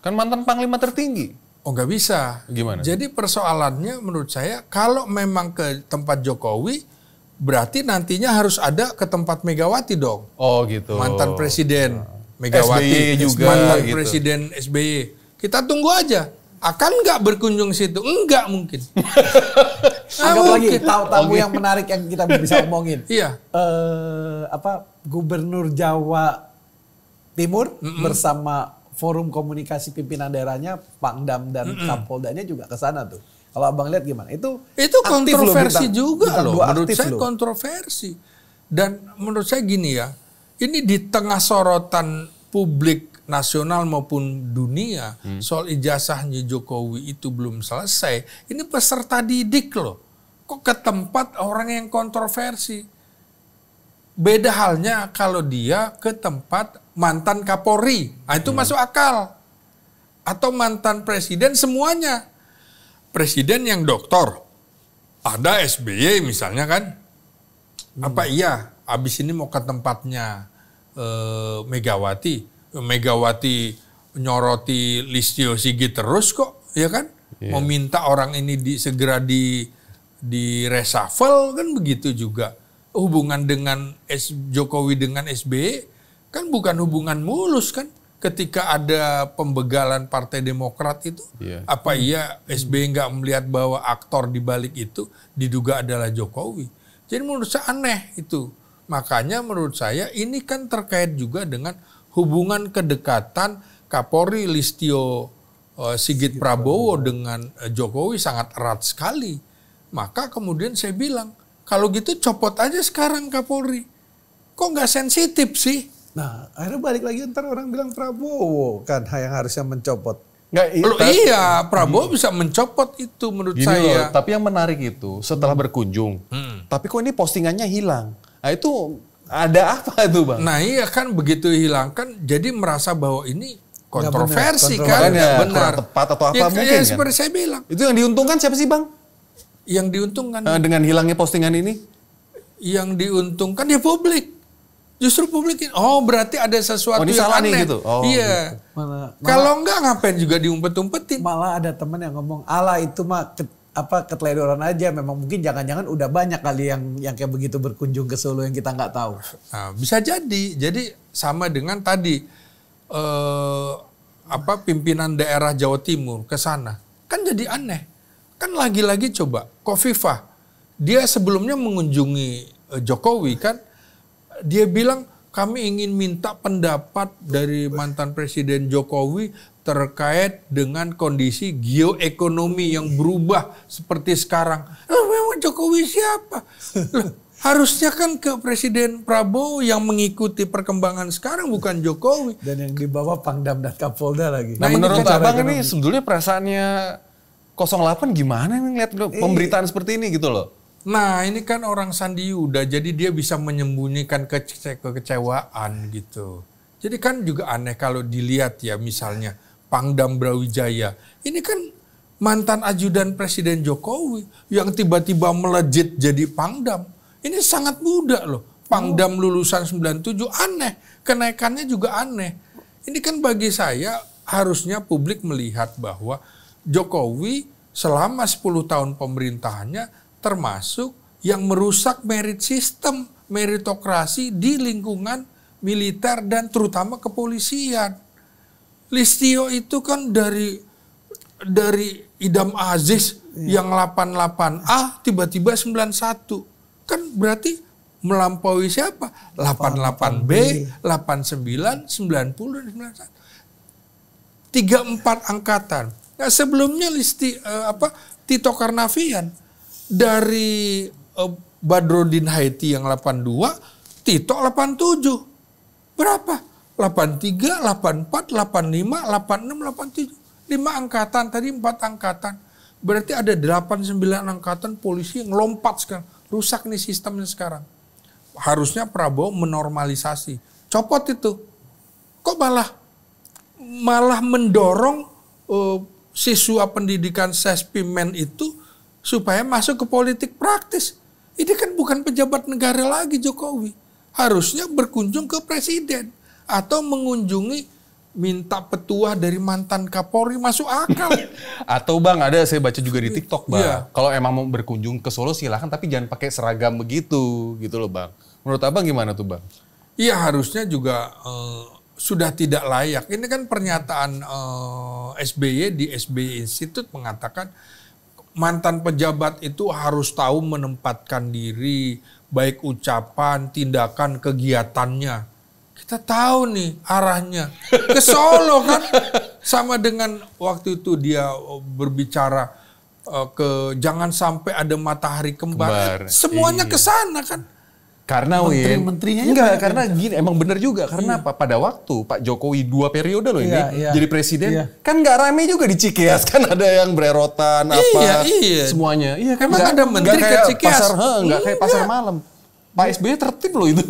Kan mantan panglima tertinggi. Oh nggak bisa. Gimana? Jadi persoalannya menurut saya kalau memang ke tempat Jokowi berarti nantinya harus ada ke tempat Megawati dong. Oh gitu. Mantan presiden Megawati, SBY juga mantan gitu. presiden SBY. Kita tunggu aja. Akan nggak berkunjung situ? Enggak mungkin. Anggap lagi tamu yang menarik yang kita bisa omongin. Iya. Gubernur Jawa Timur bersama Forum Komunikasi Pimpinan Daerahnya, Pangdam dan Kapoldanya juga ke sana tuh. Kalau abang lihat gimana? Itu kontroversi juga loh. Menurut saya loh. kontroversi. Dan menurut saya gini ya, ini di tengah sorotan publik nasional maupun dunia soal ijazahnya Jokowi itu belum selesai. Ini peserta didik loh. Kok ke tempat orang yang kontroversi? Beda halnya kalau dia ke tempat mantan Kapolri. Nah, itu masuk akal. Atau mantan presiden semuanya. Presiden yang doktor. Ada SBY misalnya kan. Apa iya abis ini mau ke tempatnya Megawati. Megawati nyoroti Listio Sigit terus kok, ya kan? Yeah. Meminta orang ini segera di reshuffle kan begitu juga. Hubungan dengan Jokowi dengan SBY kan bukan hubungan mulus kan? Ketika ada pembegalan Partai Demokrat itu, apa iya SBY nggak melihat bahwa aktor di balik itu diduga adalah Jokowi? Jadi menurut saya aneh itu. Makanya menurut saya ini kan terkait juga dengan hubungan kedekatan Kapolri Listio Sigit Prabowo dengan Jokowi sangat erat sekali. Maka kemudian saya bilang, kalau gitu copot aja sekarang Kapolri. Kok nggak sensitif sih? Nah, akhirnya balik lagi ntar orang bilang Prabowo kan yang harusnya mencopot. Iya, Prabowo bisa mencopot itu menurut saya. Loh, tapi yang menarik itu setelah berkunjung, tapi kok ini postingannya hilang. Nah itu ada apa tuh Bang? Nah iya kan begitu hilangkan jadi merasa bahwa ini kontroversi kan. Benar. Tepat atau apa mungkin kan? Seperti saya bilang. Itu yang diuntungkan siapa sih Bang? Yang diuntungkan. Dengan hilangnya postingan ini? Yang diuntungkan ya publik. Justru publik ini, berarti ada sesuatu yang aneh. Gitu? Iya. Gitu. Kalau enggak ngapain juga diumpet-umpetin. Malah ada teman yang ngomong, ala itu mah keteledoran aja. Memang mungkin jangan-jangan udah banyak kali yang kayak begitu berkunjung ke Solo yang kita nggak tahu. Nah, bisa jadi. Jadi sama dengan tadi pimpinan daerah Jawa Timur ke sana. Kan jadi aneh. Kan lagi-lagi coba Khofifah dia sebelumnya mengunjungi Jokowi kan dia bilang kami ingin minta pendapat dari mantan Presiden Jokowi terkait dengan kondisi geoekonomi yang berubah seperti sekarang. Memang Jokowi siapa? Harusnya kan ke Presiden Prabowo yang mengikuti perkembangan sekarang bukan Jokowi. Dan yang dibawa Pangdam dan Kapolda lagi. Nah menurut Abang ini sebetulnya perasaannya 08 gimana nih ngeliat pemberitaan seperti ini gitu loh? Nah ini kan orang Sandi Yuda jadi dia bisa menyembunyikan kekecewaan gitu. Jadi kan juga aneh kalau dilihat ya misalnya Pangdam Brawijaya. Ini kan mantan ajudan Presiden Jokowi yang tiba-tiba melejit jadi Pangdam. Ini sangat muda loh. Pangdam lulusan 97 aneh. Kenaikannya juga aneh. Ini kan bagi saya harusnya publik melihat bahwa Jokowi selama 10 tahun pemerintahannya termasuk yang merusak merit system, meritokrasi di lingkungan militer dan terutama kepolisian. Listio itu kan dari Idam Aziz yang 88A tiba-tiba 91. Kan berarti melampaui siapa? 88B, 89, 90 dan 91. 3-4 angkatan. Nah, sebelumnya Tito Karnavian dari Badrodin Haiti yang 82, Tito 87. Berapa? 83, 84, 85, 86, 87. 5 angkatan, tadi 4 angkatan. Berarti ada 8-9 angkatan polisi yang lompat sekarang. Rusak nih sistemnya sekarang. Harusnya Prabowo menormalisasi. Copot itu. Kok malah mendorong siswa pendidikan Sespimen itu supaya masuk ke politik praktis. Ini kan bukan pejabat negara lagi Jokowi. Harusnya berkunjung ke presiden. atau mengunjungi minta petuah dari mantan Kapolri masuk akal. Atau Bang, ada saya baca juga di TikTok Bang. Iya. Kalau emang mau berkunjung ke Solo silahkan, tapi jangan pakai seragam begitu gitu loh Bang. Menurut Abang gimana tuh Bang? Iya, harusnya juga sudah tidak layak. Ini kan pernyataan SBY di SBY Institute mengatakan mantan pejabat itu harus tahu menempatkan diri, baik ucapan, tindakan, kegiatannya. Kita tahu nih arahnya ke Solo kan, sama dengan waktu itu dia berbicara ke jangan sampai ada matahari kembar. Semuanya ke sana kan. Karena menteri-menterinya enggak, karena gini emang bener juga karena apa, pada waktu Pak Jokowi 2 periode loh ini jadi presiden, kan nggak rame juga di Cikeas, kan ada yang bererotan semuanya. Iya kan, emang ada menteri ke Cikeas. Enggak kayak pasar malam. Pak SBY tertib loh itu.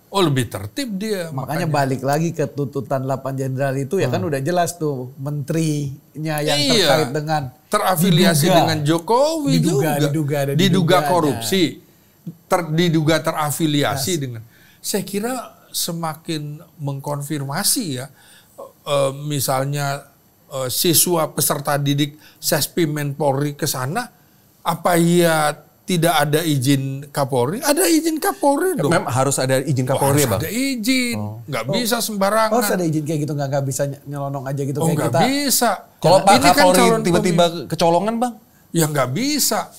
Oh, lebih tertib dia. Makanya balik lagi ke tuntutan 8 jenderal itu ya kan udah jelas tuh menterinya yang terkait dengan terafiliasi dengan Jokowi diduga korupsi, diduga terafiliasi dengan. Saya kira semakin mengkonfirmasi ya, misalnya siswa peserta didik Sespi Polri ke sana, apa iya tidak ada izin Kapolri? Ada izin Kapolri dong. Memang harus ada izin Kapolri ya Bang? Ada izin, nggak bisa sembarangan. Harus ada izin kayak gitu, nggak bisa nyelonong aja gitu kayak nggak kita. Bisa. Kalau Pak Kapolri tiba-tiba kecolongan Bang? Ya nggak bisa.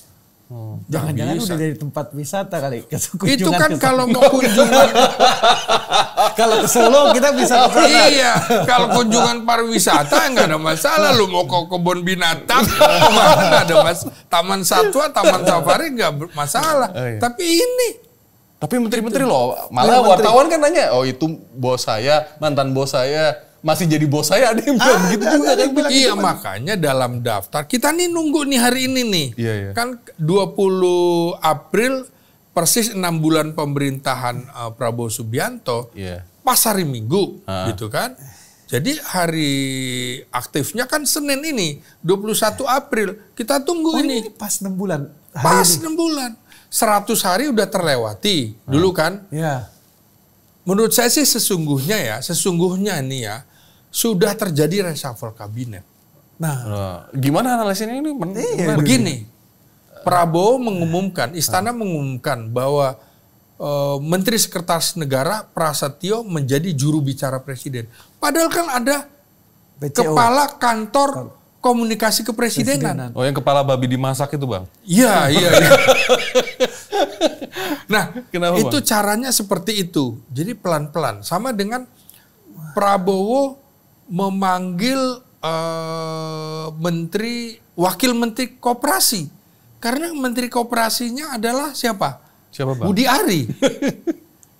Jangan-jangan udah dari tempat wisata kali. Itu kan kalau mau kunjungan. Kalau ke Solo kita bisa ke sana. Iya, kalau kunjungan pariwisata nggak ada masalah. Lu mau ke kebun binatang, mana ada taman satwa, taman safari nggak masalah. Tapi ini. Tapi menteri-menteri loh, malah wartawan kan nanya, oh itu bos saya, mantan bos saya. Masih jadi bos saya, ada yang bilang begitu juga kan. Iya, makanya dalam daftar kita nih nunggu nih hari ini nih. Kan 20 April persis 6 bulan pemerintahan Prabowo Subianto. Pas hari Minggu gitu kan. Jadi hari aktifnya kan Senin ini 21 April. Kita tunggu ini. Pas 6 bulan. Pas 6 bulan. 100 hari udah terlewati dulu kan. Iya. Menurut saya sih sesungguhnya nih ya, sudah terjadi reshuffle kabinet. Nah, gimana analisisnya ini? Begini, Prabowo mengumumkan, Istana mengumumkan bahwa Menteri Sekretaris Negara Prasetyo menjadi juru bicara Presiden. Padahal kan ada Kepala Kantor Komunikasi Kepresidenan. Oh, yang kepala babi dimasak itu Bang? Iya. Nah, kenapa, itu Bang? caranya seperti itu. Jadi pelan-pelan. Sama dengan Prabowo memanggil wakil menteri koperasi. Karena menteri koperasinya adalah siapa? Siapa Bang? Budi Ari.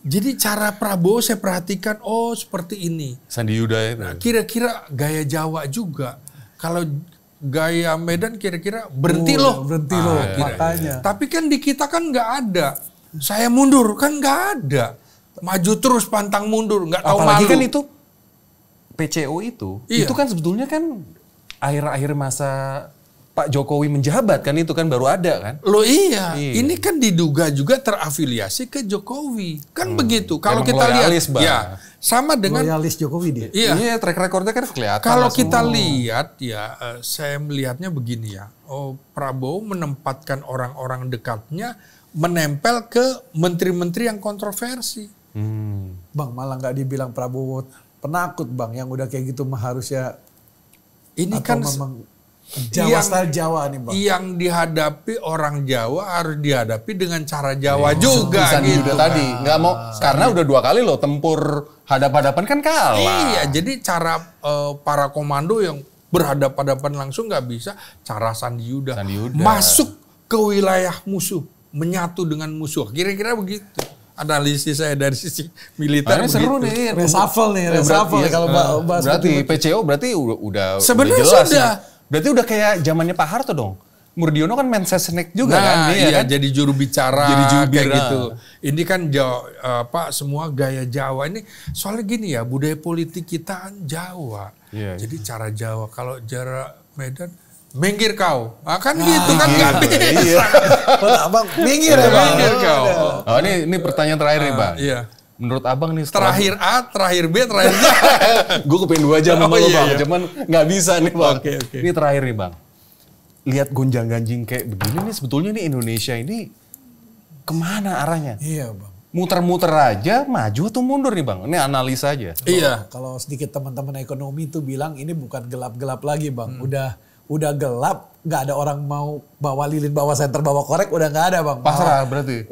Jadi cara Prabowo saya perhatikan, oh seperti ini. Sandi Yuda itu. Nah, kira-kira gaya Jawa juga. Kalau gaya Medan kira-kira berhenti loh. Makanya. Tapi kan di kita kan nggak ada. Saya mundur kan nggak ada. Maju terus pantang mundur, nggak tahu malu. Apalagi kan itu PCO itu kan sebetulnya kan akhir-akhir masa Pak Jokowi menjabat kan, itu kan baru ada kan. Loh iya, ini kan diduga juga terafiliasi ke Jokowi. Kan begitu. Kalau kita lihat ya sama dengan loyalis Jokowi dia. Iya, track recordnya kan kelihatan. Kalau kita lihat ya, saya melihatnya begini ya. Oh, Prabowo menempatkan orang-orang dekatnya menempel ke menteri-menteri yang kontroversi. Bang, malah nggak dibilang Prabowo penakut Bang, yang udah kayak gitu mah harusnya. Ini kan memang Jawa style Jawa nih Bang. Yang dihadapi orang Jawa harus dihadapi dengan cara Jawa juga gitu. Tadi nggak mau karena udah 2 kali loh tempur hadap-hadapan kan kalah. Iya, jadi cara para komando yang berhadapan-hadapan langsung nggak bisa. Cara Sandi Yuda masuk ke wilayah musuh, menyatu dengan musuh. Kira-kira begitu. Analisis saya dari sisi militer begitu. Seru nih, reshuffle kalau bahas. Berarti PCO berarti udah sebenarnya jelas sudah. Berarti udah kayak zamannya Pak Harto dong. Murdiono kan Mensesnek juga kan. Iya, kan? jadi juru bicara kayak gitu. Ini kan semua gaya Jawa ini. Soalnya gini ya, budaya politik kita kan Jawa. Jadi cara Jawa, kalau cara Medan minggir kau. Kan gitu kan nggak bisa. Abang minggir ya Bang. Minggir kau. Oh, ini pertanyaan terakhir nih Bang. Iya. Menurut abang nih terakhir A, terakhir B, terakhir C. Gue kepengen 2 jam sama lo bang, cuman nggak bisa nih bang. Okay. Ini terakhir nih bang. Lihat gonjang-ganjing kayak begini nih, sebetulnya nih Indonesia ini kemana arahnya? Iya bang. Muter-muter aja, maju atau mundur nih bang? Ini analisa aja. Iya. Kalau sedikit teman-teman ekonomi tuh bilang ini bukan gelap-gelap lagi bang. Udah gelap, nggak ada orang mau bawa lilin, bawa senter, bawa korek, udah nggak ada bang. Pasrah berarti?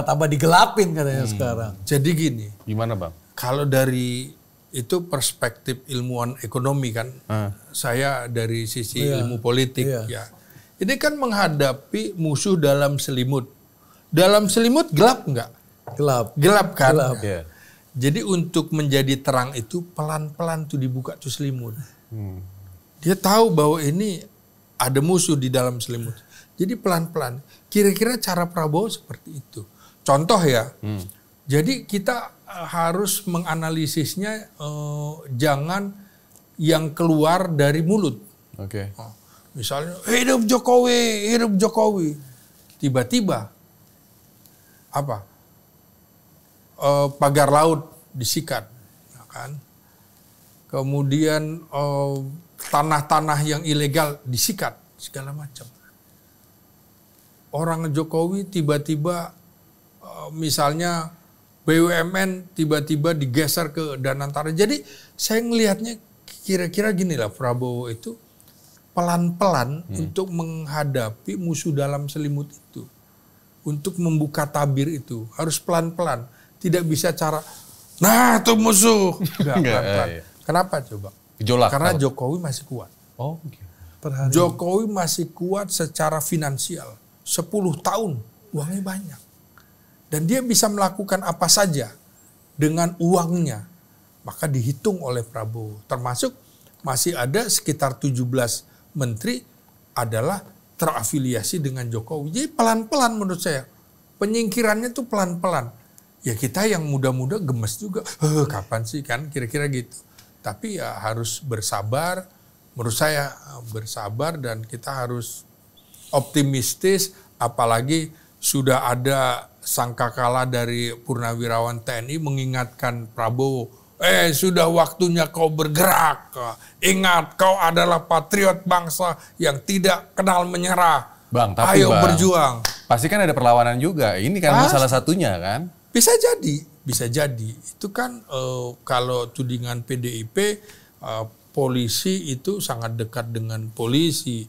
Tambah digelapin katanya sekarang. Jadi gini. Gimana bang? Kalau dari itu perspektif ilmuwan ekonomi kan, saya dari sisi ilmu politik ya. Ini kan menghadapi musuh dalam selimut. Dalam selimut gelap nggak? Gelap kan? Gelap. Ya. Jadi untuk menjadi terang itu pelan-pelan tuh dibuka tuh selimut. Dia tahu bahwa ini ada musuh di dalam selimut. Jadi pelan-pelan. Kira-kira cara Prabowo seperti itu. Contoh ya. Jadi kita harus menganalisisnya jangan yang keluar dari mulut. Oke. Misalnya hidup Jokowi. Tiba-tiba apa? Pagar laut disikat, ya kan? Kemudian tanah-tanah yang ilegal disikat, segala macam. Orang Jokowi tiba-tiba misalnya BUMN tiba-tiba digeser ke Danantara. Jadi saya ngelihatnya kira-kira gini lah, Prabowo itu pelan-pelan untuk menghadapi musuh dalam selimut itu. Untuk membuka tabir itu harus pelan-pelan. Tidak bisa cara, nah itu musuh. Enggak, pelan-pelan. Kenapa coba? Gejolak. Karena Jokowi masih kuat. Oh, okay. Jokowi masih kuat secara finansial. 10 tahun uangnya banyak. Dan dia bisa melakukan apa saja dengan uangnya. Maka dihitung oleh Prabowo. Termasuk masih ada sekitar 17 menteri adalah terafiliasi dengan Jokowi. Jadi pelan-pelan menurut saya. Penyingkirannya tuh pelan-pelan. Ya kita yang muda-muda gemes juga. Kapan sih kan kira-kira gitu. Tapi ya harus bersabar. Menurut saya bersabar dan kita harus optimistis. Apalagi sudah ada sangkakala dari Purnawirawan TNI mengingatkan Prabowo. Sudah waktunya kau bergerak. Ingat kau adalah patriot bangsa yang tidak kenal menyerah. Bang, tapi ayo bang, berjuang. Pasti kan ada perlawanan juga. Ini kan salah satunya kan? Bisa jadi. Itu kan kalau tudingan PDIP, polisi itu sangat dekat dengan polisi.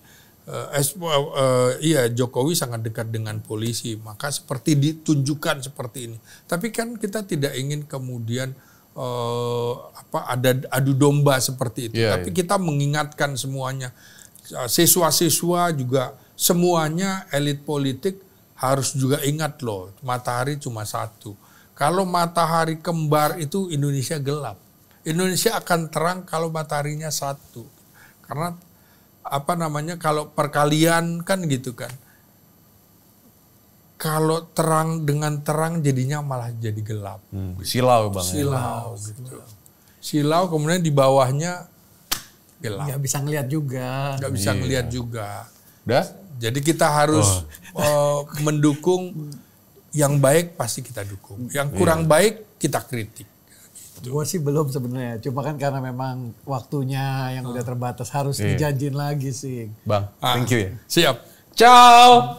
Jokowi sangat dekat dengan polisi. Maka seperti ditunjukkan seperti ini. Tapi kan kita tidak ingin kemudian ada adu domba seperti itu. Tapi kita mengingatkan semuanya. Siswa-siswa juga semuanya elit politik harus juga ingat loh, matahari cuma satu. Kalau matahari kembar itu Indonesia gelap. Indonesia akan terang kalau mataharinya satu. Karena kalau perkalian kan gitu kan. Kalau terang dengan terang jadinya malah jadi gelap. Silau bang. Silau gitu. Silau kemudian di bawahnya gelap. Nggak bisa ngelihat juga. Nggak bisa ngelihat juga. Udah? Jadi kita harus mendukung yang baik pasti kita dukung. Yang kurang baik kita kritik. Gitu. Gue sih belum sebenarnya. Cuma kan karena memang waktunya yang udah terbatas harus dijanjin lagi sih. Bang, thank you ya. Siap. Ciao.